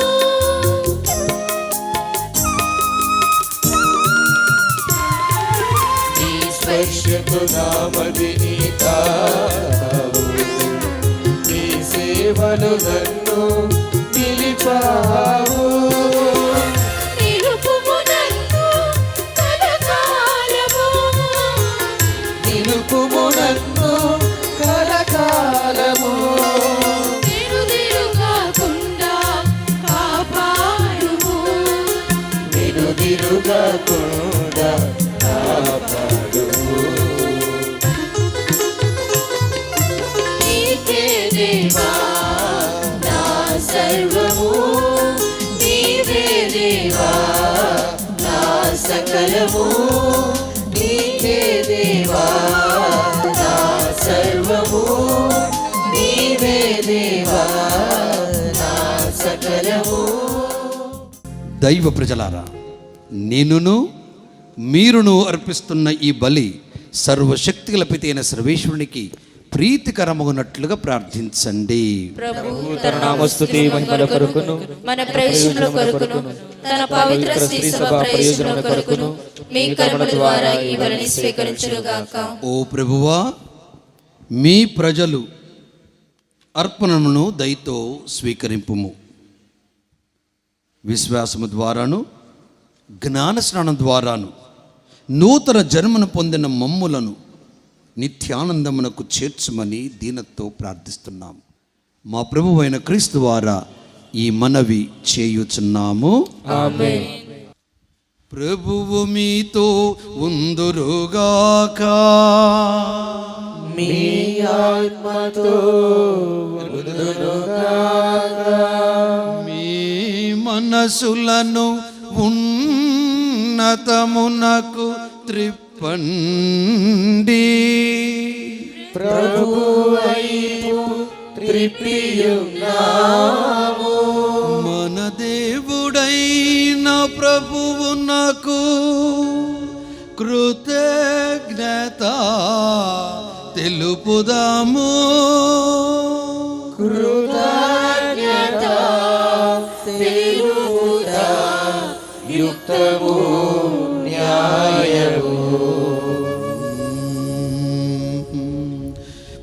నీ స్పర్శతో నామదిని తాకావు నీ సేవలు నన్ను నిలిపావు నిలుపుము నన్ను కలకాలము నిలుపుము నన్ను కలకాలము వెనుదిరుగాకుండా కాపాడుము వెనుదిరుగకుండా కాపాడుము నీకే దేవా నా సర్వము నీవే దేవా నా సకలము నీకే దేవా నా సర్వము నీవే దేవా నా సకలము దైవ ప్రజలారా, నేనును మీరును అర్పిస్తున్న ఈ బలి సర్వశక్తిగల పిత అయిన సర్వేశ్వరునికి ప్రీతికరమగునట్లుగా ప్రార్థించండి. ప్రభు తన నామస్తుతి మహిమల కొరకును మన ప్రయోజనముల కొరకును తన పవిత్ర శ్రీ సభ ప్రయోజనముల కొరకును మీ కర్మల ద్వారా ఈ బలిని స్వీకరించుగాక. ఓ ప్రభువా, మీ ప్రజలు అర్పణమును దయతో స్వీకరింపుము. విశ్వాసము ద్వారాను జ్ఞాన స్నానం ద్వారాను నూతన జన్మను పొందిన మమ్ములను నిత్యానందమునకు చేర్చుమని దీనతో ప్రార్థిస్తున్నాము. మా ప్రభువైన క్రీస్తు ద్వారా ఈ మనవి చేయుచున్నాము. ఆమేన్. ప్రభువు మీతో ఉందురుగాక. మీ ఆత్మతో మీ మనసులను ఉన్నతమునకు త్రిప్పండి. ప్రభు వైపు త్రిప్పియున్నాము. మన దేవుడైన ప్రభువునకు కృతజ్ఞత తెలుపుదాము. కృతజ్ఞత తెలుపుట యుక్తము న్యాయము.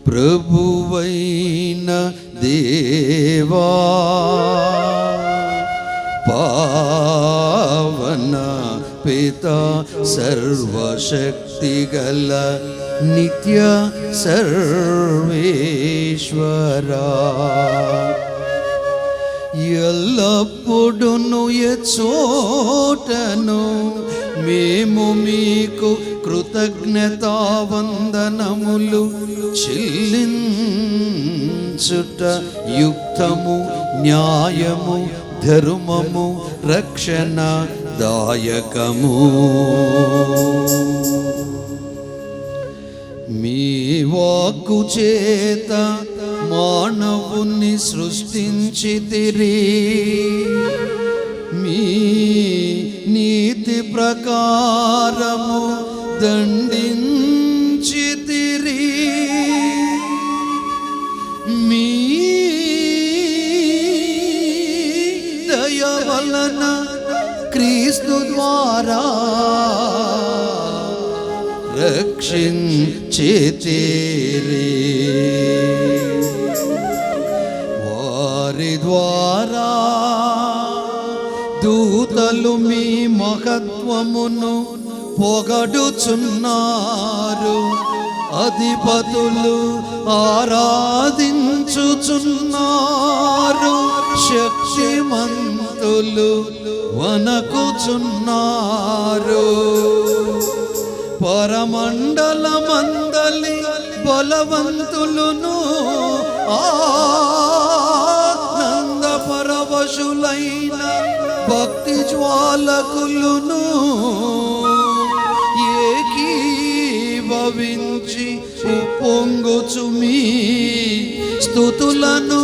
ప్రభువైన దేవా, పావన పిత సర్వశక్తిగల నిత్య సర్వేశ్వరా, ఎల్లప్పుడును ఎచ్చోటను మేము మీకు కృతజ్ఞతావందనములు చెల్లించుట యుక్తము న్యాయము ధర్మము రక్షణ దాయకము. మీ వాక్కు చేత మానవుని సృష్టించితిరి, మీ నీతి ప్రకారము దండించితిరి. మీ దయ వలన క్రీస్తు ద్వారా రక్షించేరే. వారి ద్వారా దూతలు మీ మహత్వమును పొగడుచున్నారు, అధిపతులు ఆరాధించుచున్నారు, శక్తిమంతులు వనకుచున్నారు. పరమండలమందలి బలవంతులును ఆనంద పరవశులైన భక్తి జ్వాలకులును ఏకీభవించి ఉప్పొంగుచు మీ స్తుతులను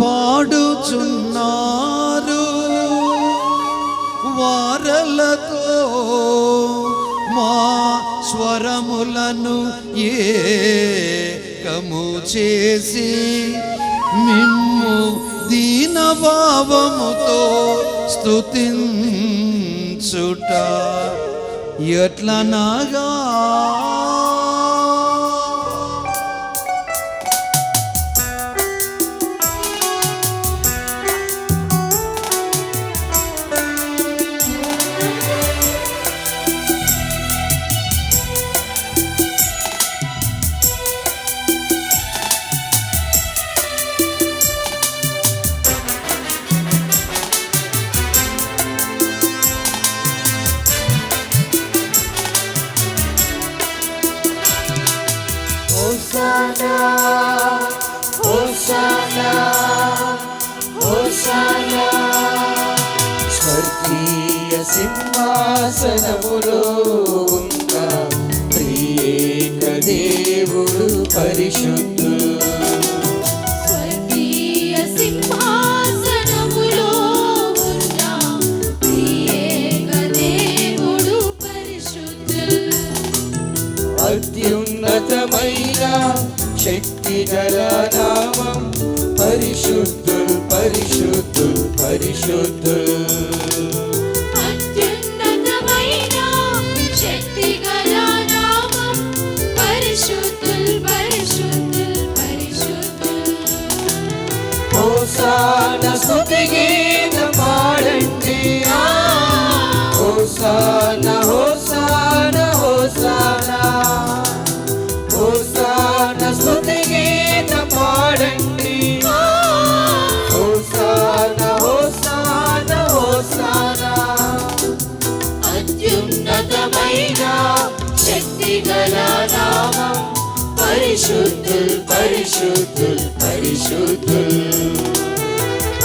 పాడుచున్నారు. వారలతో మా స్వరములను ఏకము చేసి మిమ్ము దీనభావముతో స్తుతించుట ఎట్లనగా హోసానా హోసానా హోసానా. స్వర్గీయ సింహాసనములో ఉన్న త్రియేక దేవుడు పరిశుద్ధుడు. స్వర్గీయ సింహాసనములో ఉన్న త్రియేక దేవుడు పరిశుద్ధుడు. అత్యున్నతమైన శక్తి గల నామం పరిశుద్ధుడు పరిశుద్ధుడు పరిశుద్ధుడు. అత్యున్నతమైన శక్తి గల నామం పరిశుద్ధుడు పరిశుద్ధుడు పరిశుద్ధుడు. హోసానా స్తుతి గీతం పాడండి. హోసానా హోసానా హోసానా హోసానా స్తుతి గీతం పాడండి. Hosanna hosanna hosanna. అత్యున్నతమైన శక్తి గల నామం పరిశుద్ధుడు పరిశుద్ధుడు పరిశుద్ధుడు.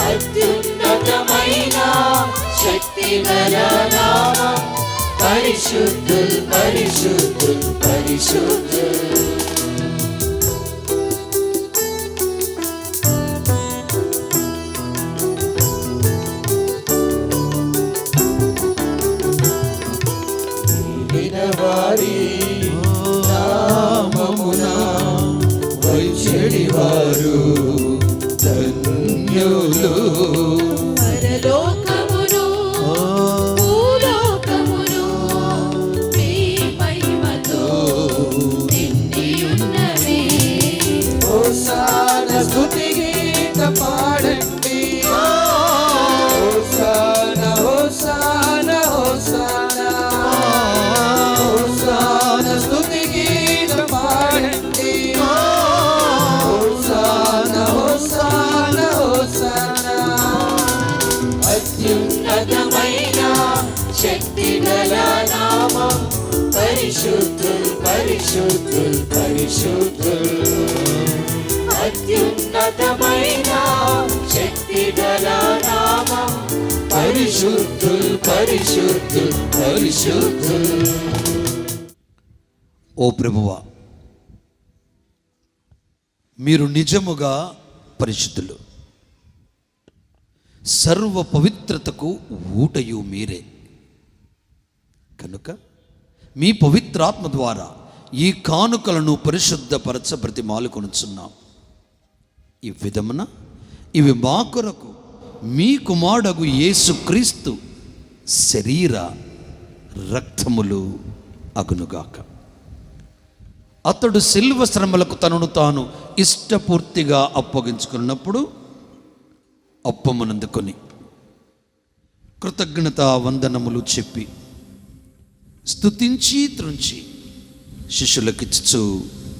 అత్యున్నతమైన శక్తి గల నామం పరిశుద్ధుడు పరిశుద్ధుడు పరిశుద్ధుడు. వినవారి నామమున వైచెడివారు ధన్యులు. పరలోకమును భూలోకమును మీ మహిమతో నిండియున్నవి. హోసానా స్తుతి గీతం పాడండి. హోసానా హోసానా హోసానా హోసానా స్తుతి గీతం పాడండి. Hosanna hosanna hosanna. అత్యున్నతమైన శక్తి గల నామం పరిశుద్ధుడు పరిశుద్ధుడు పరిశుద్ధుడు. అత్యున్నతమైన శక్తి గల నామం పరిశుద్ధుడు పరిశుద్ధుడు పరిశుద్ధుడు. ఓ ప్రభువా, మీరు నిజముగా పరిశుద్ధులు, సర్వ పవిత్రతకు ఊటయు మీరే. కనుక మీ పవిత్రాత్మ ద్వారా ఈ కానుకలను పరిశుద్ధపరచ బ్రతిమాలుకొనుచున్నాం. ఈ విధమున ఇవి మా కొరకు మీ కుమారుడగు యేసుక్రీస్తు శరీర రక్తములు అగునుగాక. అతడు శిలువ శ్రమలకు తనను తాను ఇష్టపూర్తిగా అప్పగించుకున్నప్పుడు అప్పమునందుకొని కృతజ్ఞతా వందనములు చెప్పి స్తుతించి త్రుంచి శిష్యులకిచ్చు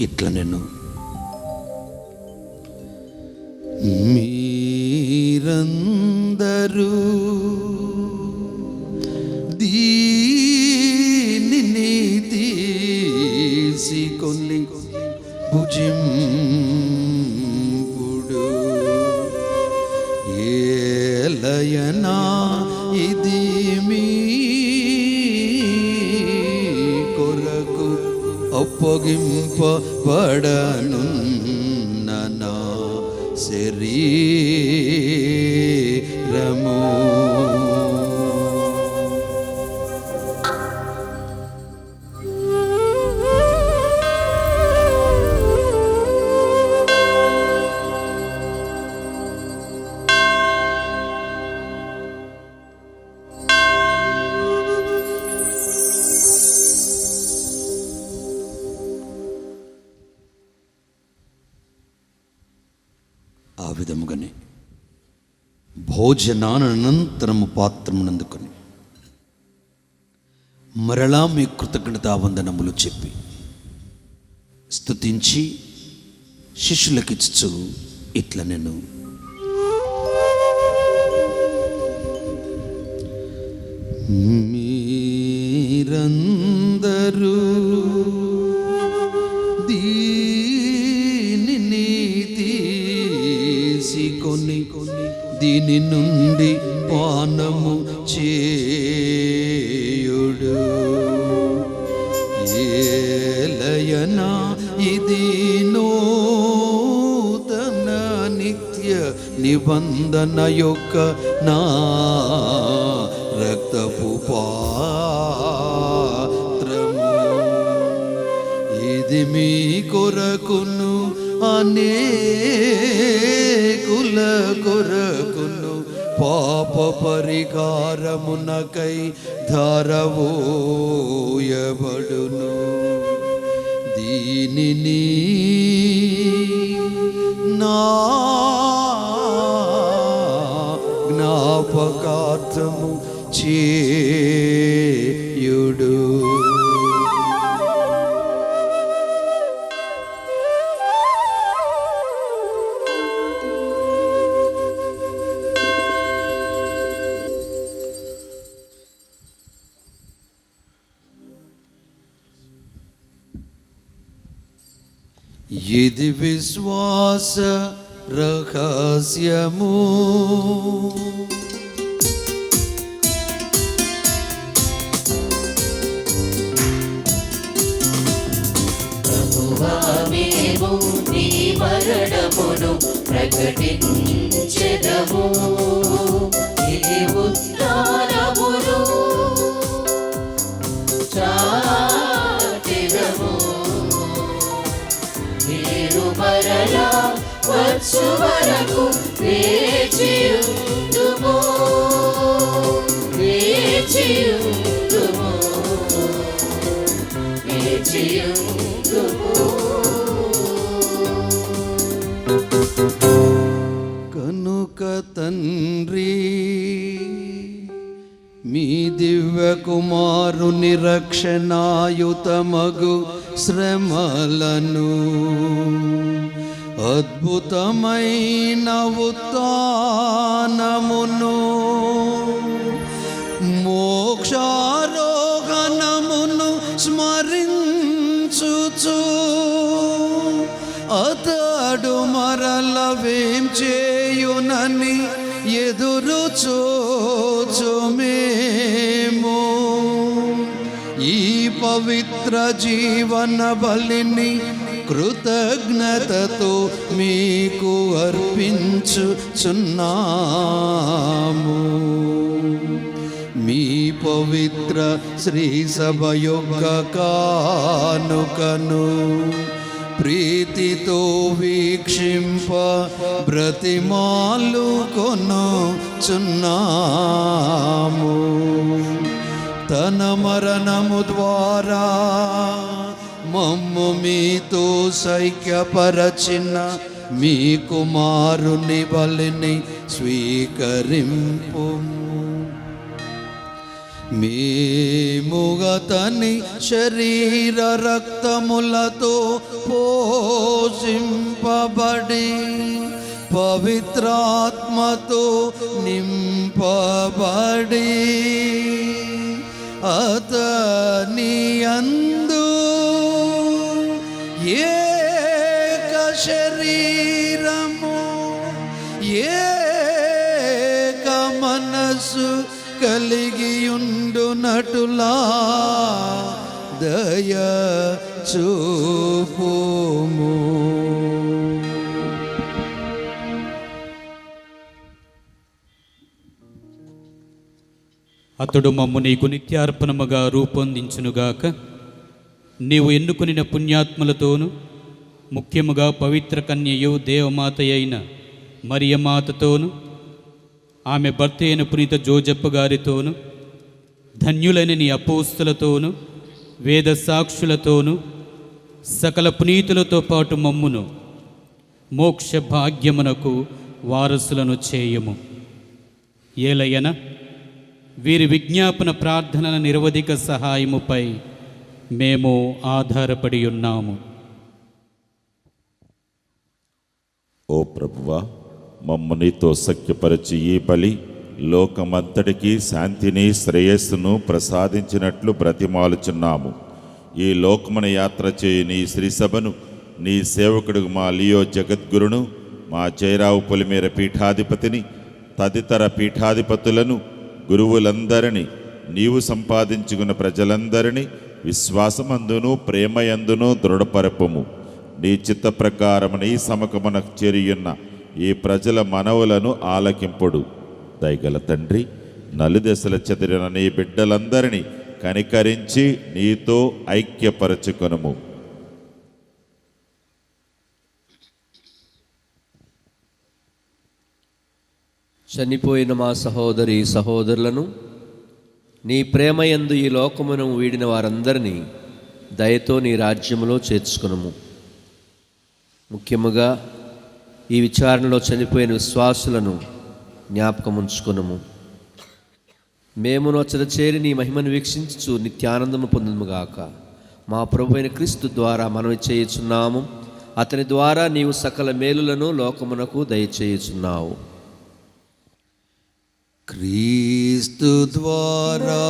ఇట్లా నేను మీరందరూ దీనిని తీసుకొని భుజింపుడు, ఏలయనా ఇది మీ కొరకు అప్పగింపబడనున్న నా శరీరము. ఆ విధముగానే భోజనానంతరము పాత్రమునందుకొని మరలా మీ కృతజ్ఞతా వందనములు చెప్పి స్తుతించి శిష్యులకిచ్చు ఇట్లా నేను మీరందరూ దీనిని తీసుకొని దీని నుండి పానము చేయుడు, ఏలయనా ఇది నూతన నిత్య నిబంధన యొక్క నా రక్తపు పాత్రము. ఇది మీ కొరకును అనేకుల కొరకును పాప పరిహారమునకై ధారవోయబడును. దీనిని నా జ్ఞాపకార్థము చేయుడు. ఇది విశ్వాస రహస్యము, ప్రభువామేము నీ మరణమును ప్రకటించెదము, ఇది ఉత్థానమును చాటెదము. మీరు మరలా వచ్చు వరకు వేచియుందుము, వేచియుందుము, వేచియుందుము. కనుక తండ్రి మీ దివ్య కుమారుని రక్షణాయుతమగు శ్రమలను అద్భుతమైన ఉత్థానమును మోక్షారోహణమును స్మరించుచు అతడు మరల వేం చేయునని ఎదురు చూచుమేమో ఈ పవిత్ర జీవన బలిని కృతజ్ఞతతో మీకు అర్పించుచున్నాము. మీ పవిత్ర శ్రీ సభ యొక్క కానుకను ప్రీతితో వీక్షింప బ్రతిమాలు కొనుచున్నాము. తన మరణము ద్వారా మమ్ము మీతో సైక్యపరచిన మీ కుమారుని బలిని స్వీకరింపు. మేముగతని శరీర రక్తములతో పోషింపబడి పవిత్రాత్మతో నింపబడి అతని యందు ఏక శరీరము ఏక మనసు కలిగియుండునటులా దయ చూపుము. అతడు మమ్ము నీకు నిత్యార్పణముగా రూపొందించునుగాక. నీవు ఎన్నుకొనిన పుణ్యాత్ములతోనూ ముఖ్యముగా పవిత్ర కన్యయు దేవమాత అయిన మరియమాతతోనూ ఆమె భర్త అయిన పునీత జోజప్ప గారితోనూ ధన్యులైన నీ అపోస్తులతోనూ వేద సాక్షులతోనూ సకల పునీతులతో పాటు మమ్మును మోక్ష భాగ్యమునకు వారసులను చేయము. ఏలయన వీరి విజ్ఞాపన ప్రార్థనల నిరవధిక సహాయముపై మేము ఆధారపడి ఉన్నాము. ఓ ప్రభువా, మమ్ము నీతో సఖ్యపరచి ఈ బలి లోకమంతటికీ శాంతిని శ్రేయస్సును ప్రసాదించినట్లు బ్రతిమాలుచున్నాము. ఈ లోకమున యాత్ర చేయి నీ శ్రీసభను నీ సేవకుడు మా లియో జగద్గురును, మా జయరావు పొలిమేర పీఠాధిపతిని, తదితర పీఠాధిపతులను, గురువులందరినీ, నీవు సంపాదించుకున్న ప్రజలందరినీ విశ్వాసమందును ప్రేమయందును దృఢపరపము. నీ చిత్త ప్రకారం నీ సమకమునకు చేరియున్న ఈ ప్రజల మనవులను ఆలకింపుడు. దయగల తండ్రి, నలుదెసల చెదిరిన నీ బిడ్డలందరినీ కనికరించి నీతో ఐక్యపరచుకొనుము. చనిపోయిన మా సహోదరి సహోదరులను నీ ప్రేమయందు ఈ లోకమును వీడిన వారందరినీ దయతో నీ రాజ్యములో చేర్చుకొనుము. ముఖ్యముగా ఈ విచారణలో చనిపోయిన విశ్వాసులను జ్ఞాపకం ఉంచుకొనుము. మేమును అచ్చట చేరి నీ మహిమను వీక్షించు నిత్యానందము పొందుముగాక. మా ప్రభు అయిన క్రీస్తు ద్వారా మనవి చేయుచున్నాము. అతని ద్వారా నీవు సకల మేలులను లోకమునకు దయచేయుచున్నావు. క్రీస్తు ద్వారా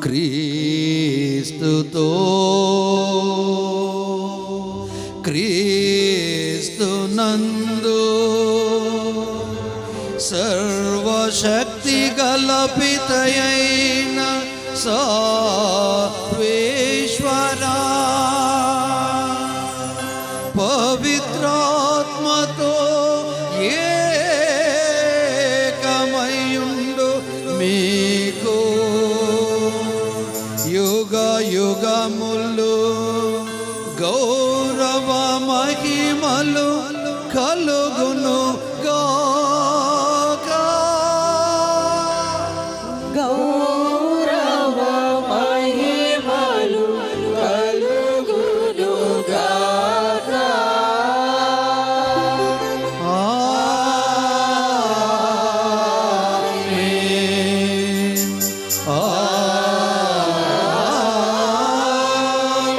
క్రీస్తుతో క్రీస్తునందు సర్వశక్తి గల పితయైన సర్వేశ్వరా పవిత్రాత్మతో ఏకమయుండు మీకు యుగ యుగములు గౌరవ మహిమలు కలుగును గాక. గౌరవ మహిమలు కలుగును గాక.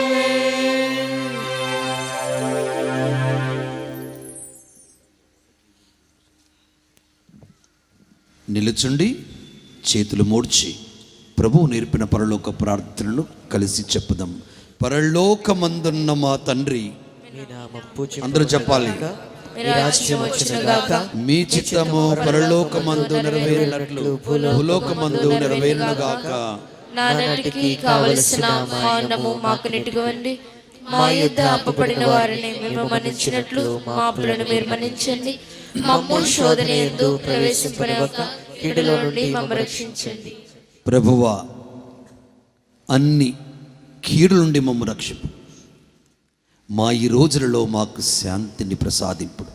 ఆమేన్. నిలుచుండి చేతులు మోడ్చి ప్రభువు నేర్పిన పరలోక ప్రార్థనలు కలిసి చెప్పుదాం. పరలోకమందున్న మా తండ్రి, అందరూ చెప్పాలి, మీ చిత్తము పరలోకమందు నెరవేరినట్లు భూలోకమందు నెరవేరునుగాక. నానాటికి కావలసిన మా అన్నము మాకు నెట్టుకోండి. మా యుద్ధ అప్పబడిన వారిని మేము మన్నించినట్లు మా అప్పులను మీరు మన్నించండి. మమ్ము శోధన యందు ప్రవేశింపనివ్వక కీడులో నుండి మమ్ము రక్షించండి. ప్రభువా, అన్ని కీడు నుండి మమ్ము రక్షింపు. మా ఈ రోజులలో మాకు శాంతిని ప్రసాదింపుడు.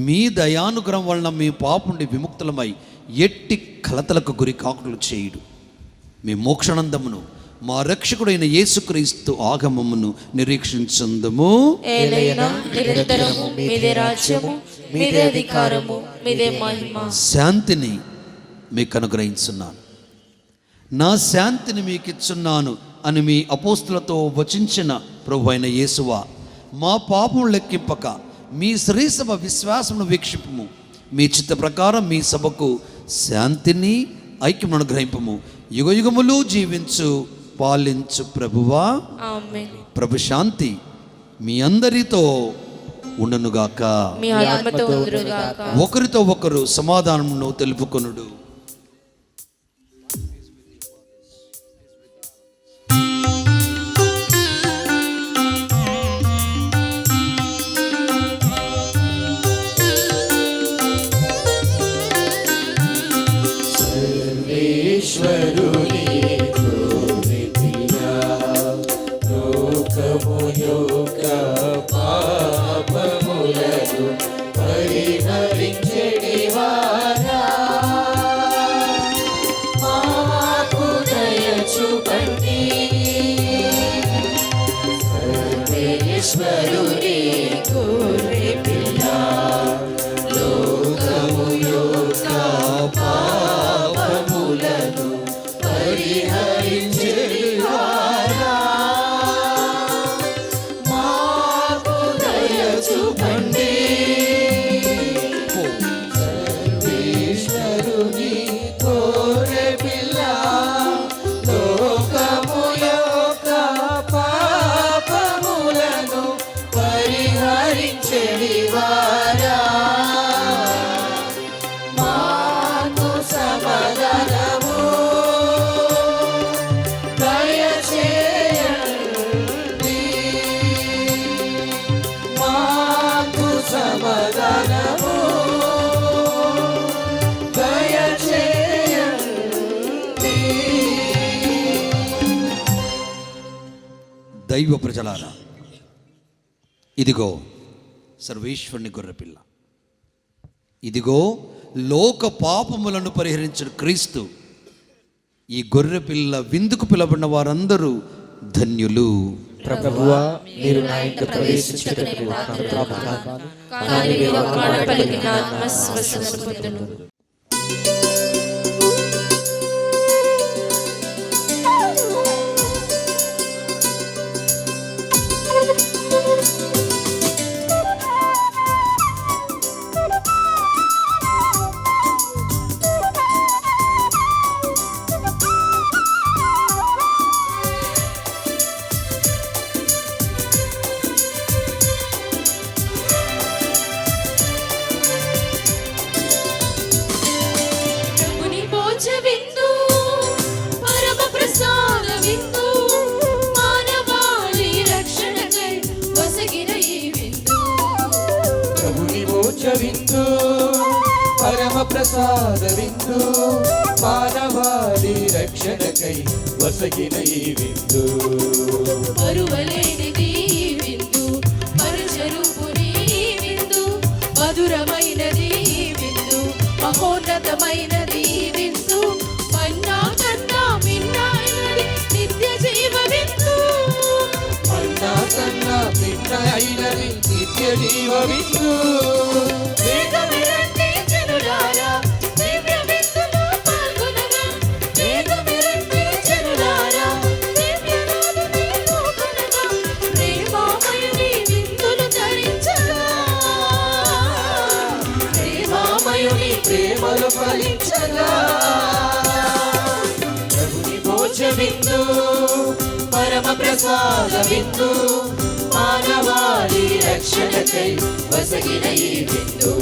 మీ దయానుగ్రహం వలన మీ పాపం నుండి విముక్తులమై ఎట్టి కలతలకు గురి కాకులు చేయుడు. మీ మోక్షానందమును మా రక్షకుడైన యేసుక్రీస్తు ఆగమమును నిరీక్షించుందుము. ఏలైనా నిరంతరము మీదే రాజ్యము, మీదే అధికారము, మీదే మహిమ. శాంతిని మీకు అనుగ్రహించున్నాను, నా శాంతిని మీకు ఇచ్చున్నాను అని మీ అపోస్తులతో వచించిన ప్రభు అయిన యేసువా, మా పాపం లెక్కింపక మీ శ్రీసభ విశ్వాసమును వీక్షింపము. మీ చిత్త ప్రకారం మీ సభకు శాంతిని ఐక్యమును అనుగ్రహింపము. యుగయుగములు జీవించు పాలించు ప్రభువా. ఆమేన్. ప్రభు శాంతి మీ అందరితో ఉండునుగాక. మీ ఆత్మతో ఉండునుగాక. ఒకరితో ఒకరు సమాధానమును తెలుపుకొనుడు. ఈశ్వరుని లోకము యొక్క పాపములను పరిహరించెడివారా, మాకు దయ చూపండి. సర్వేశ్వరుని గొర్రె పిల్ల, లోకము యొక్క పాపములను పరిహరించెడివారా, మాకు దయ చూపండి. సర్వేశ్వరుని గొర్రె పిల్ల, లోకము యొక్క పాపములను పరిహరించెడివారా, మాకు సమాధానము దయచేయండి. మాకు సమాధానము దయచేయండి. దైవ ప్రజలారా, ఇదిగో సర్వేశ్వరుని గొర్రెపిల్ల, ఇదిగో లోక పాపములను పరిహరించిన క్రీస్తు. ఈ గొర్రెపిల్ల విందుకు పిలబడిన వారందరూ ధన్యులు. ప్రభువా, మీరు నా ఇంట ప్రవేశించుటకు నాకు కానీ మీరు ఒక మాట పలికిన ఆత్మ స్వస్థత పొందును. ప్రభుని భోజ విందు, పరమ ప్రసాద విందు, మానవాళి రక్షణకై వసగిన ఈ విందు. ప్రభుని భోజ విందు, పరమ ప్రసాద విందు, మానవాళి రక్షణకై వసగిన ఈ విందు. మరువలేనిది ఈ విందు, మరుచరూపుని ఈ విందు, మధురమైనది ఈ విందు, మహోన్నతమైనది ఈ విందు, మన్నా కన్నా మిన్నైనది నిత్య జీవ విందు. అన్నా కన్నా భిన్న అయినది నిత్య జీవ విందు. వేగమెరండి జనులారా, దివ్య విందులో పాల్గొనగా. వేగమెరండి జనులారా, దివ్య నాదుని మోకొనగా. ప్రేమామయుని విందులు ధరించగా, ప్రేమామయుని ప్రేమలు ఫలించగా. ప్రభుని భోజ విందు, పరమ ప్రసాద విందు, మానవాళి రక్షణకై వసగిన ఈ విందు.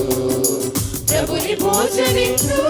ప్రభుని భోజ విందు.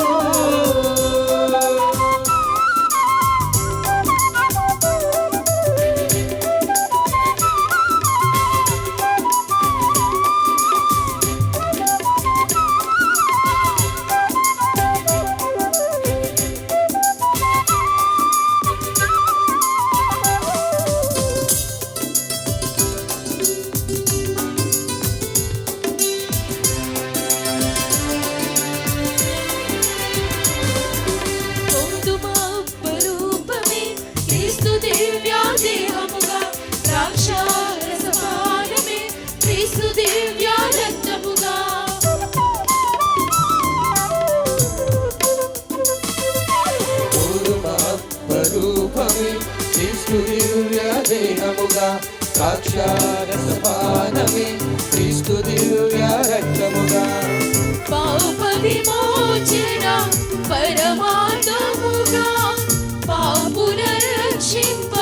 స్వరూపమే క్రీస్తు దివ్య దేహముగా సాక్షారసపానమే క్రీస్తు దివ్య రక్తముగా పాప విమోచన పరమార్థముగా పాపుల రక్షింప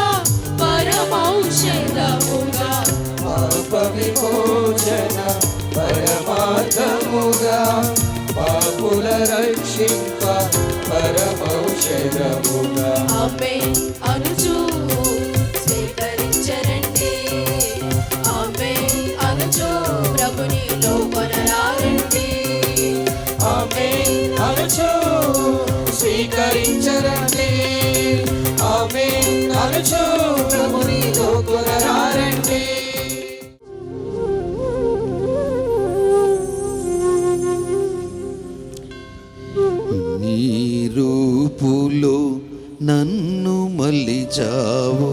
పరమౌషధముగా పాప విమోచన పరమార్థముగా పాపుల రక్షింప పరమౌషధముగా ఆమేన్ అనుచు స్వీకరించరండి ఆమేన్ అనుచు ప్రభునిలో కొనరారండి ఆమేన్ అనుచు స్వీకరించరండి ఆమేన్ అనుచు ప్రభునిలో కొనరారండి నీ రూపులో నన్ను మలిచావు,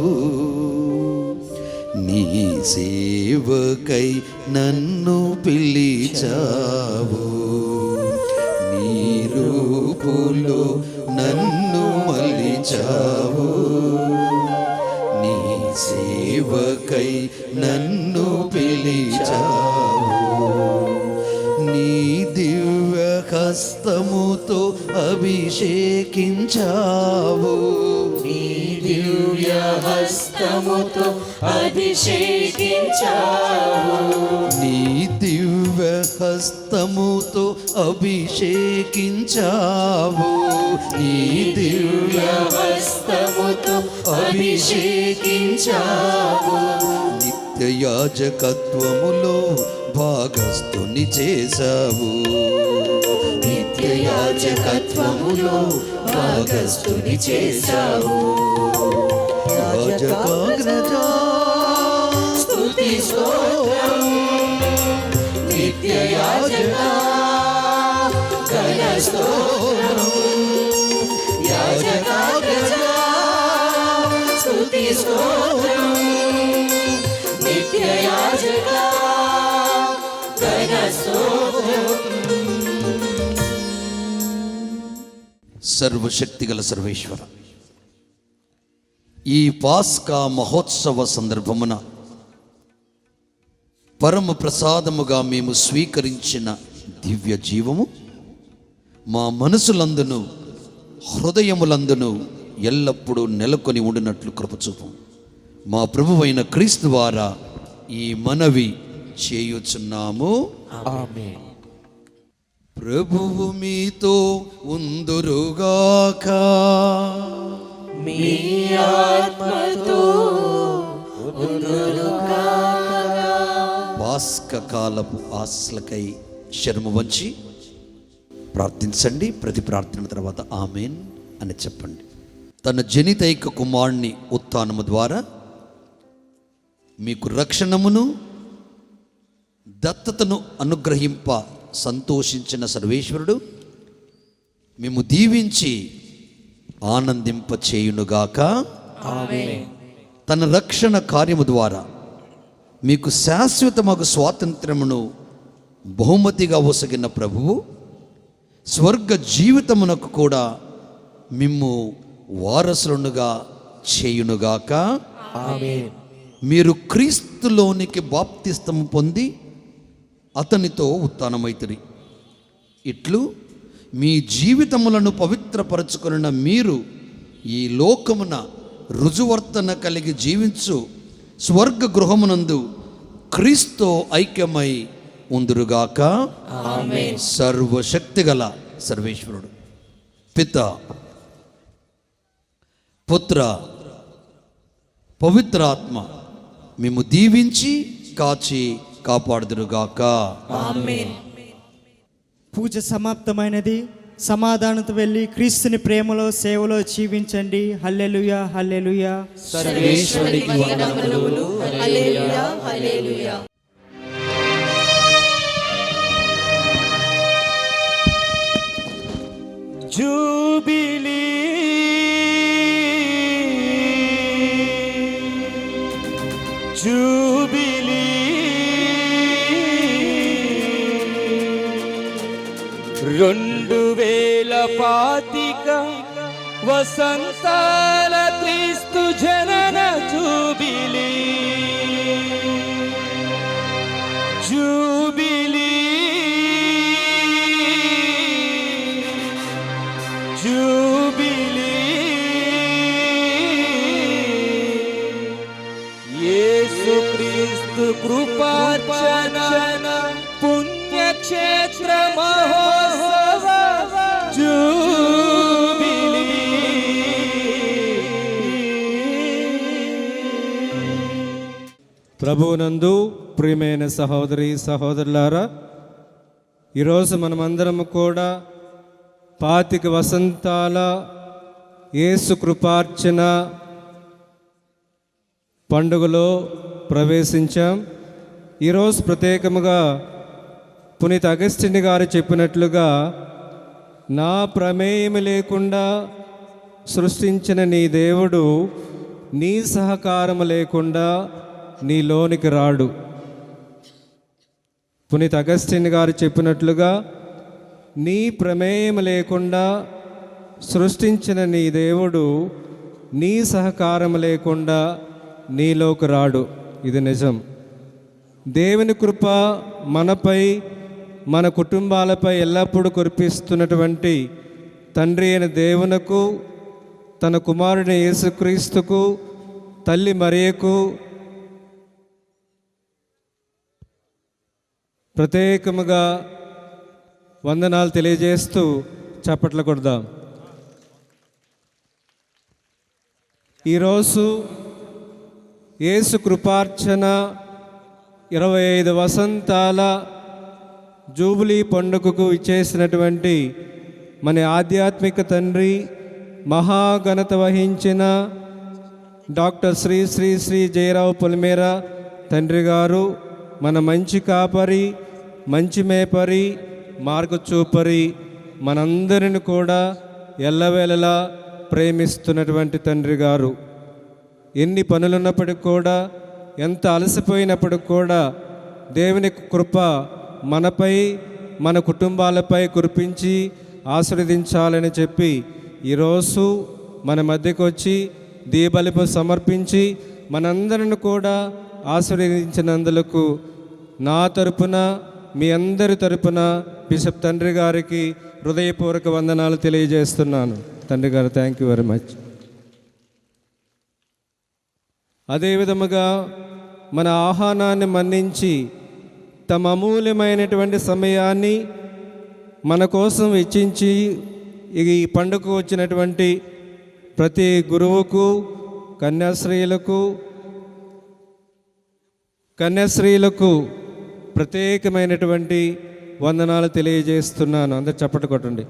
నీ సేవకై నన్ను పిలిచావు. నీ రూపులో నన్ను మలిచావు, నీ సేవకై నన్ను పిలిచావు. నీ దివ్య హస్తముతో అభిషేకించావు, నీ దివ్య హస్తముతో అభిషేకించావు, నీ దివ్య హస్తముతో అభిషేకించావు, నీ దివ్య హస్తముతో అభిషేకించావు. నిత్య యాజకత్వములో భాగస్థుని చేశావు, నిత్య యాజకత్వములో భాగస్థుని చేశావు. యాజకాగ్రజా స్తుతి స్తోత్రం నిత్య యాజక ఘన స్తోత్రం యాజకాగ్రజా స్తుతి స్తోత్రం నిత్య యాజక ఘన స్తోత్రం. సర్వశక్తిగల సర్వేశ్వర, ఈ పాస్కా మహోత్సవ సందర్భమున పరమ ప్రసాదముగా మేము స్వీకరించిన దివ్య జీవము మా మనసులందును హృదయములందును ఎల్లప్పుడూ నెలకొని ఉండినట్లు కృపచూపు. మా ప్రభువైన క్రీస్తు ద్వారా ఈ మనవి చేయుచున్నాము. ఆమేన్. ప్రభువు మీతో ఉందురుగాక. మీ ఆత్మతో పాస్క కాలపు ఆశలకై శరము వంచి ప్రార్థించండి. ప్రతి ప్రార్థన తర్వాత ఆమేన్ అని చెప్పండి. తన జనితైక కుమారుని ఉత్థానము ద్వారా మీకు రక్షణమును దత్తతను అనుగ్రహింప సంతోషించిన సర్వేశ్వరుడు మేము దీవించి ఆనందింప చేయునుగాక. ఆమేన్. తన రక్షణ కార్యము ద్వారా మీకు శాశ్వతమగు స్వాతంత్రమును బహుమతిగా ఒసగిన ప్రభువు స్వర్గ జీవితమునకు కూడా మిమ్ము వారసులుగా చేయునుగాక. ఆమేన్. మీరు క్రీస్తులోనికి బాప్తిస్తము పొంది అతనితో ఉత్థానమైతిరి. ఇట్లు మీ జీవితములను పవిత్రపరచుకొనిన మీరు ఈ లోకమున రుజువర్తన కలిగి జీవించు స్వర్గ గృహమునందు క్రీస్తు ఐక్యమై ఉందురుగాక. ఆమేన్. సర్వశక్తిగల సర్వేశ్వరుడు పిత, పుత్ర, పవిత్రాత్మ మేము దీవించి కాచి కాపాడుదురుగాక. ఆమేన్. పూజ సమాప్తమైనది. సమాధానంతో వెళ్ళి క్రీస్తుని ప్రేమలో సేవలో జీవించండి. హల్లెలూయా, హల్లెలూయా. సర్వేశ్వరునికి వందనములు. హల్లెలూయా హల్లెలూయా. జూబిలీ జూబిలీ 2025 వసంతాల క్రీస్తు జనన జూబిలీ జూబిలీ జూబిలీ యేసుక్రీస్తు కృపార్చన పుణ్యక్షేత్ర మహోత్సవ జూబిలీ. ప్రభువునందు ప్రియమైన సహోదరి సహోదరులారా, ఈరోజు మనమందరము కూడా 25 వసంతాల యేసు కృపార్చన పండుగలో ప్రవేశించాం. ఈరోజు ప్రత్యేకముగా పునీత అగస్టిన్ గారు చెప్పినట్లుగా, నా ప్రమేయం లేకుండా సృష్టించిన నీ దేవుడు నీ సహకారం లేకుండా నీలోనికి రాడు. పునీత అగస్టిన్ గారు చెప్పినట్లుగా, నీ ప్రమేయం లేకుండా సృష్టించిన నీ దేవుడు నీ సహకారం లేకుండా నీలోకి రాడు. ఇది నిజం. దేవుని కృప మనపై, మన కుటుంబాలపై ఎల్లప్పుడూ కురిపిస్తున్నటువంటి తండ్రి అయిన దేవునకు, తన కుమారుని యేసుక్రీస్తుకు, తల్లి మరియకు ప్రత్యేకముగా వందనాలు తెలియజేస్తూ చప్పట్లు కొడదాం. ఈరోజు యేసు కృపార్చన 25 వసంతాల జూబిలీ పండుగకు ఇచ్చేసినటువంటి మన ఆధ్యాత్మిక తండ్రి, మహాఘనత వహించిన డాక్టర్ శ్రీ శ్రీ శ్రీ జయరావు పొలిమేర తండ్రి గారు, మన మంచి కాపరి, మంచి మేపరి, మార్గచూపరి, మనందరిని కూడా ఎల్లవేళలా ప్రేమిస్తున్నటువంటి తండ్రి గారు. ఎన్ని పనులున్నప్పటికి కూడా, ఎంత అలసిపోయినప్పటికి కూడా దేవుని కృప మనపై, మన కుటుంబాలపై కురిపించి ఆశీర్వదించాలని చెప్పి ఈరోజు మన మధ్యకు వచ్చి దీబలిపు సమర్పించి మనందరిని కూడా ఆశీర్వదించినందులకు నా తరపున, మీ అందరి తరపున బిషప్ తండ్రి గారికి హృదయపూర్వక వందనాలు తెలియజేస్తున్నాను. తండ్రి గారు, థ్యాంక్ యూ వెరీ మచ్. అదేవిధముగా మన ఆహ్వానాన్ని మన్నించి తమ అమూల్యమైనటువంటి సమయాన్ని మన కోసం వెచ్చించి ఈ పండుగకు వచ్చినటువంటి ప్రతి గురువుకు, కన్యాశ్రీలకు ప్రత్యేకమైనటువంటి వందనాలు తెలియజేస్తున్నాను. అందరు చప్పట్లు కొట్టండి.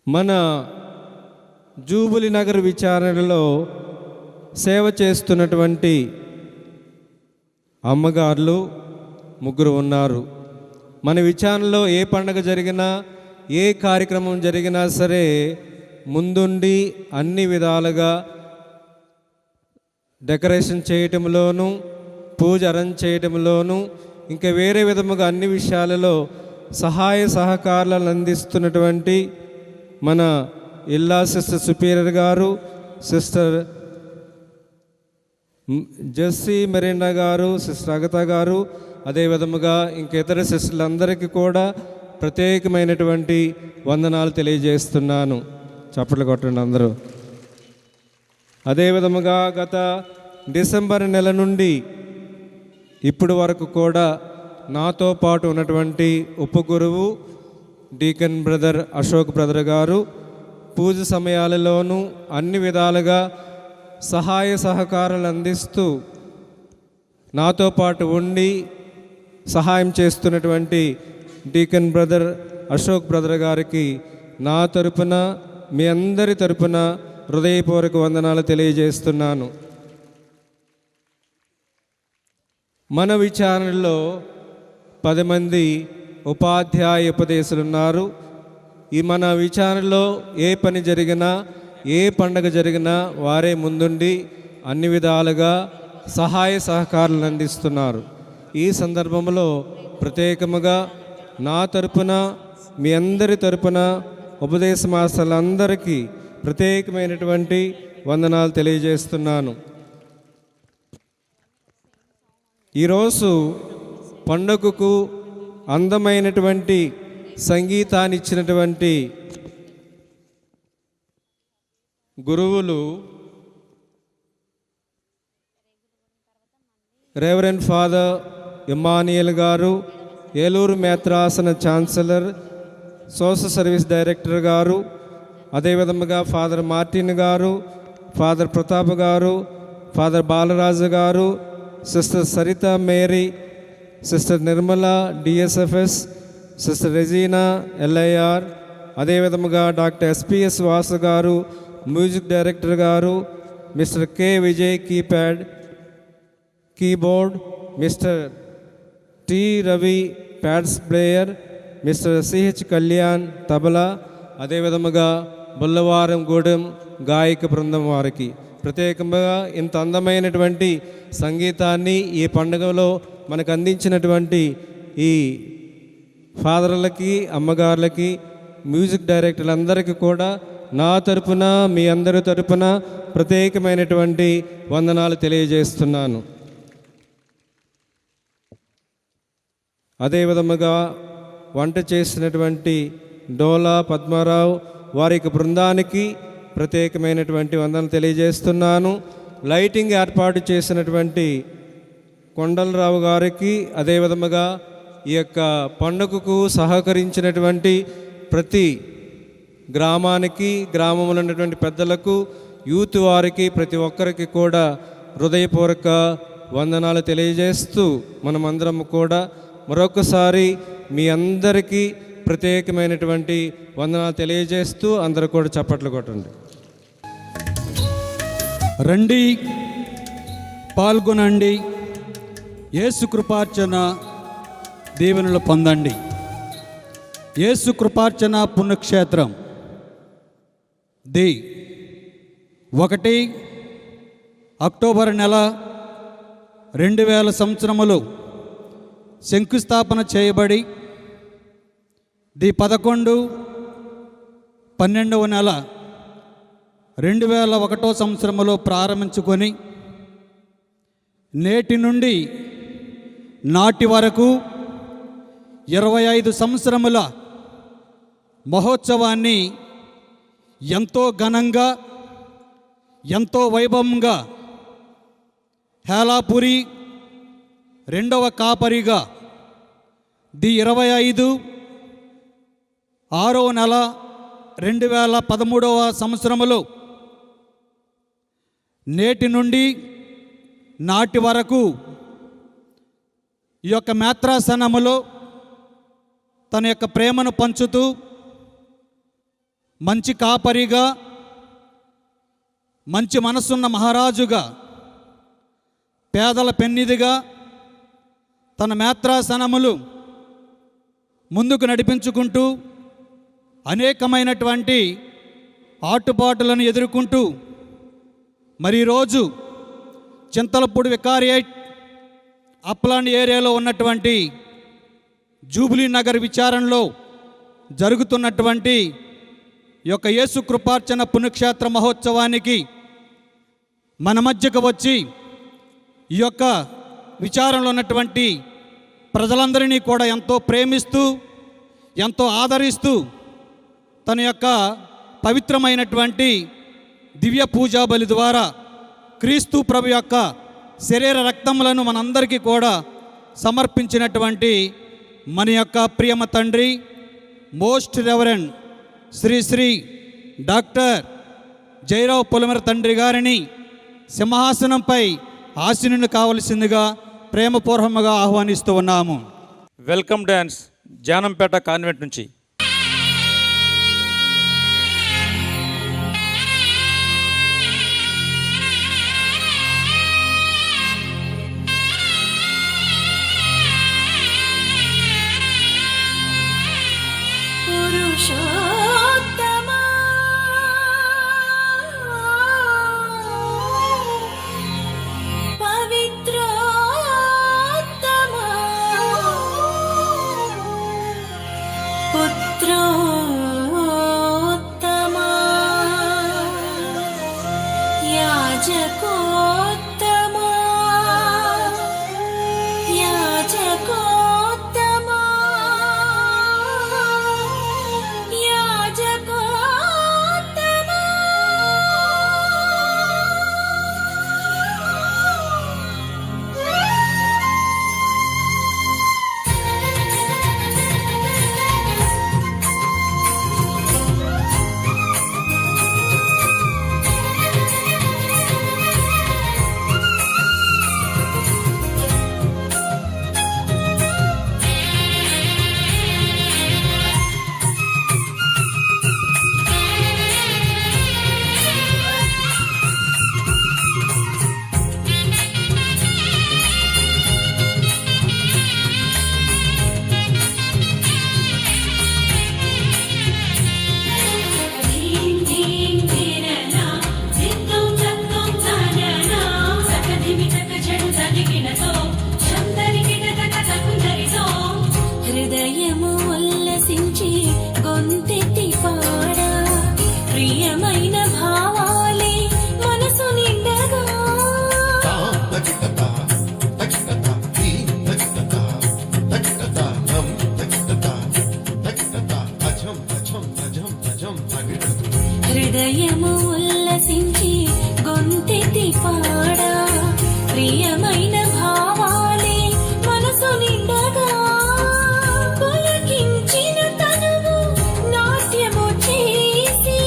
మన జూబిలీ నగర్ విచారణలో సేవ చేస్తున్నటువంటి అమ్మగారులు 3 ఉన్నారు. మన విచారణలో ఏ పండుగ జరిగినా, ఏ కార్యక్రమం జరిగినా సరే ముందుండి అన్ని విధాలుగా డెకరేషన్ చేయటంలోనూ, పూజ అరేంజ్ చేయటంలోనూ, ఇంకా వేరే విధముగా అన్ని విషయాలలో సహాయ సహకారాలను అందిస్తున్నటువంటి మన ఇల్లా సిస్టర్ సుపీరియర్ గారు, సిస్టర్ జెస్సీ మెరిండా గారు, సిస్టర్ అగతా గారు, అదేవిధముగా ఇంకేతర సిస్టర్లందరికీ కూడా ప్రత్యేకమైనటువంటి వందనాలు తెలియజేస్తున్నాను. చప్పట్లు కొట్టండి అందరూ. అదేవిధముగా గత డిసెంబర్ నెల నుండి ఇప్పుడు వరకు కూడా నాతో పాటు ఉన్నటువంటి ఉపగురువు డీకన్ బ్రదర్ అశోక్ బ్రదర్ గారు పూజ సమయాలలోనూ అన్ని విధాలుగా సహాయ సహకారాలు అందిస్తూ నాతో పాటు ఉండి సహాయం చేస్తున్నటువంటి డీకన్ బ్రదర్ అశోక్ బ్రదర్ గారికి నా తరపున, మీ అందరి తరపున హృదయపూర్వక వందనాలు తెలియజేస్తున్నాను. మన విచారణలో 10 మంది ఉపాధ్యాయ ఉపదేశులు ఉన్నారు. ఈ మన విచారణలో ఏ పని జరిగినా, ఏ పండగ జరిగినా వారే ముందుండి అన్ని విధాలుగా సహాయ సహకారాలను అందిస్తున్నారు. ఈ సందర్భంలో ప్రత్యేకముగా నా తరపున మీ అందరి తరపున ఉపదేశ మాస్టర్లందరికీ ప్రత్యేకమైనటువంటి వందనాలు తెలియజేస్తున్నాను. ఈరోజు పండుగకు అందమైనటువంటి సంగీతాన్ని ఇచ్చినటువంటి గురువులు రెవరెండ్ ఫాదర్ ఇమ్మానియల్ గారు, ఏలూరు మేత్రాసన ఛాన్సలర్, సోషల్ సర్వీస్ డైరెక్టర్ గారు, అదేవిధంగా ఫాదర్ మార్టిన్ గారు, ఫాదర్ ప్రతాప్ గారు, ఫాదర్ బాలరాజు గారు, sister Saritha Mary, sister Nirmala DSFS, sister Regina LIR, అదేవిధంగా డాక్టర్ ఎస్పిఎస్ వాసు గారు, మ్యూజిక్ డైరెక్టర్ గారు, mister K Vijay keyboard, mister T Ravi pads player, mister CH Kalyan tabla, అదేవిధముగా బుల్లవారం గూడెం గాయక బృందం వారికి ప్రత్యేకంగా ఇంత అందమైనటువంటి సంగీతాన్ని ఈ పండుగలో మనకు అందించినటువంటి ఈ ఫాదర్లకి, అమ్మగారులకి, మ్యూజిక్ డైరెక్టర్లందరికీ కూడా నా తరపున మీ అందరి తరపున ప్రత్యేకమైనటువంటి వందనాలు తెలియజేస్తున్నాను. అదేవిధముగా వంట చేసినటువంటి డోలా పద్మారావు వారికి బృందానికి ప్రత్యేకమైనటువంటి వందనాలు తెలియజేస్తున్నాను. లైటింగ్ ఏర్పాటు చేసినటువంటి కొండలరావు గారికి, అదేవిధముగా ఈ యొక్క పండుగకు సహకరించినటువంటి ప్రతి గ్రామానికి, గ్రామంలో ఉన్నటువంటి పెద్దలకు, యూత్ వారికి, ప్రతి ఒక్కరికి కూడా హృదయపూర్వక వందనాలు తెలియజేస్తూ మనమందరం కూడా మరొకసారి మీ అందరికీ ప్రత్యేకమైనటువంటి వందనాలు తెలియజేస్తూ అందరూ కూడా చప్పట్లు కొట్టండి. రండి, పాల్గొనండి, యేసు కృపార్చన దీవెనలు పొందండి. యేసు కృపార్చన పుణ్యక్షేత్రం 1 అక్టోబర్ నెల 2000 సంవత్సరములు శంకుస్థాపన చేయబడి 11/12వ నెల 2001 సంవత్సరములో ప్రారంభించుకొని నేటి నుండి నాటి వరకు 25 సంవత్సరముల మహోత్సవాన్ని ఎంతో ఘనంగా, ఎంతో వైభవంగా హేలాపురి 2వ కాపరిగా 25/6వ నెల 2013వ సంవత్సరములో నేటి నుండి నాటి వరకు ఈ యొక్క మేత్రాసనములో తన యొక్క ప్రేమను పంచుతూ మంచి కాపరిగా, మంచి మనసున్న మహారాజుగా, పేదల పెన్నిదిగా తన మేత్రాసనములు ముందుకు నడిపించుకుంటూ అనేకమైనటువంటి ఆటుపాటులను ఎదుర్కొంటూ మరి ఈరోజు చింతలపూడి వికారియేట్ అప్లాండ్ ఏరియాలో ఉన్నటువంటి జూబ్లీ నగర్ విచారణలో జరుగుతున్నటువంటి ఈ యొక్క యేసు కృపార్చన పుణ్యక్షేత్ర మహోత్సవానికి మన మధ్యకు వచ్చి ఈ యొక్క విచారణలో ఉన్నటువంటి ప్రజలందరినీ కూడా ఎంతో ప్రేమిస్తూ, ఎంతో ఆదరిస్తూ తన యొక్క పవిత్రమైనటువంటి దివ్య పూజా బలి ద్వారా క్రీస్తు ప్రభు యొక్క శరీర రక్తములను మనందరికీ కూడా సమర్పించినటువంటి మన యొక్క ప్రియమ తండ్రి most reverend Shri doctor Jayarao Polamara తండ్రి గారిని సింహాసనంపై ఆసీనుని కావలసిందిగా ప్రేమపూర్వకంగా ఆహ్వానిస్తూ ఉన్నాము. వెల్కమ్ డ్యాన్స్ జానంపేట కాన్వెంట్ నుంచి. పుత్రోత్తమా యాజకోత్తమా యాజకోత్తమా యాజకోత్తమా హృదయము ఉల్లసించి గొంతెత్తి పాడా ప్రియమైన భావాలే మనసు నిండగా హృదయము ఉల్లసించి గొంతెత్తి పాడా ప్రియమైన భావాలే మనసు నిండగా పులకించిన తనువు నాట్యము చేసి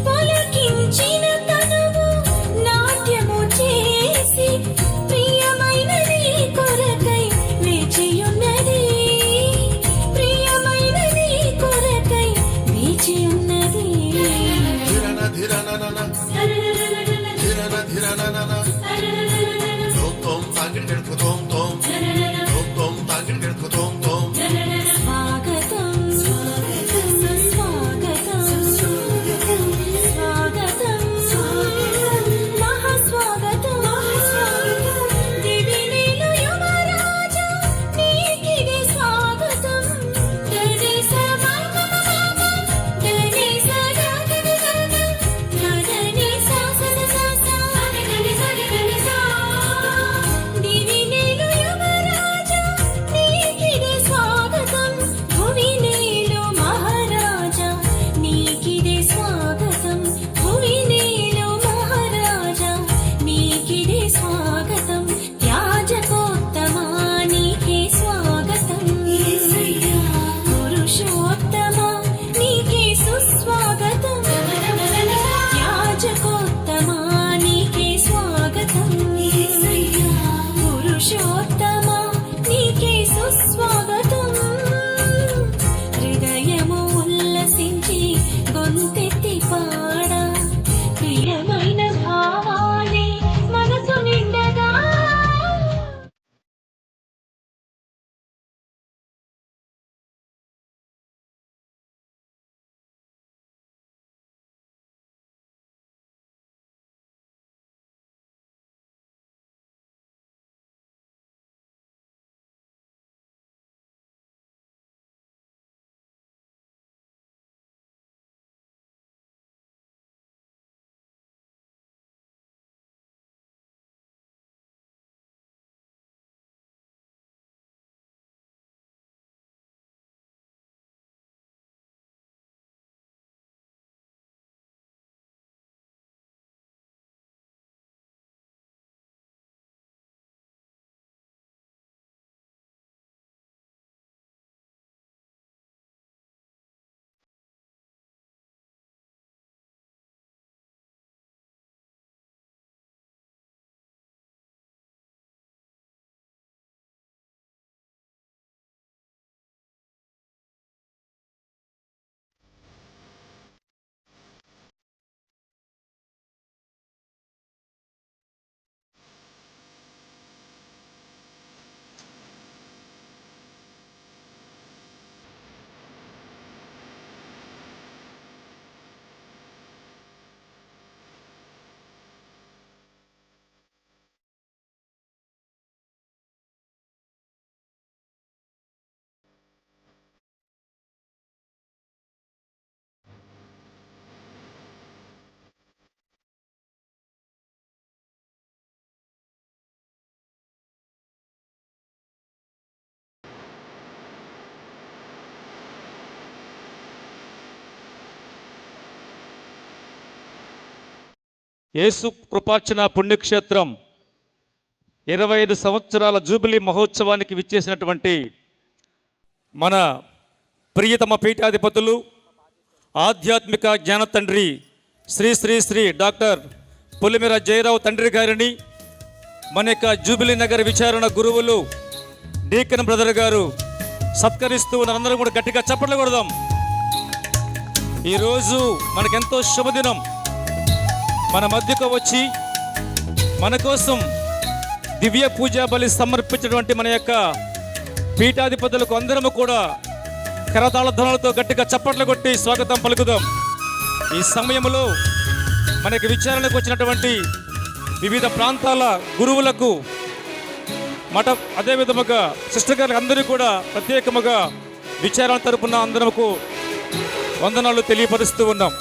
పులకించిన తనువు నాట్యము చేసి ప్రియమైన నీ కొరకై వేచియున్నది ప్రియమైన నీ కొరకై వేచియున్నది ధిరన ధిరన యేసు కృపార్చన పుణ్యక్షేత్రం 25 సంవత్సరాల జూబిలీ మహోత్సవానికి విచ్చేసినటువంటి మన ప్రియతమ పీఠాధిపతులు ఆధ్యాత్మిక జ్ఞాన తండ్రి శ్రీ శ్రీ శ్రీ డాక్టర్ పులిమిర జయరావు తండ్రి గారిని, మన యొక్క జూబిలీ నగర్ విచారణ గురువులు డీకన్ బ్రదర్ గారు సత్కరిస్తూ అందరం కూడా గట్టిగా చప్పట్లు కొడదాం. ఈరోజు మనకెంతో శుభదినం. మన మధ్యకు వచ్చి మన కోసం దివ్య పూజా బలి సమర్పించినటువంటి మన యొక్క పీఠాధిపతులకు అందరము కూడా కరతాళ ధ్వనులతో గట్టిగా చప్పట్లు కొట్టి స్వాగతం పలుకుదాం. ఈ సమయంలో మనకి విచారణకు వచ్చినటువంటి వివిధ ప్రాంతాల గురువులకు మఠ అదే విధముగా సిస్టర్ గారికి అందరికీ కూడా ప్రత్యేకముగా విచారణ తరపున అందరముకు వందనాలు తెలియపరుస్తూ ఉన్నాం.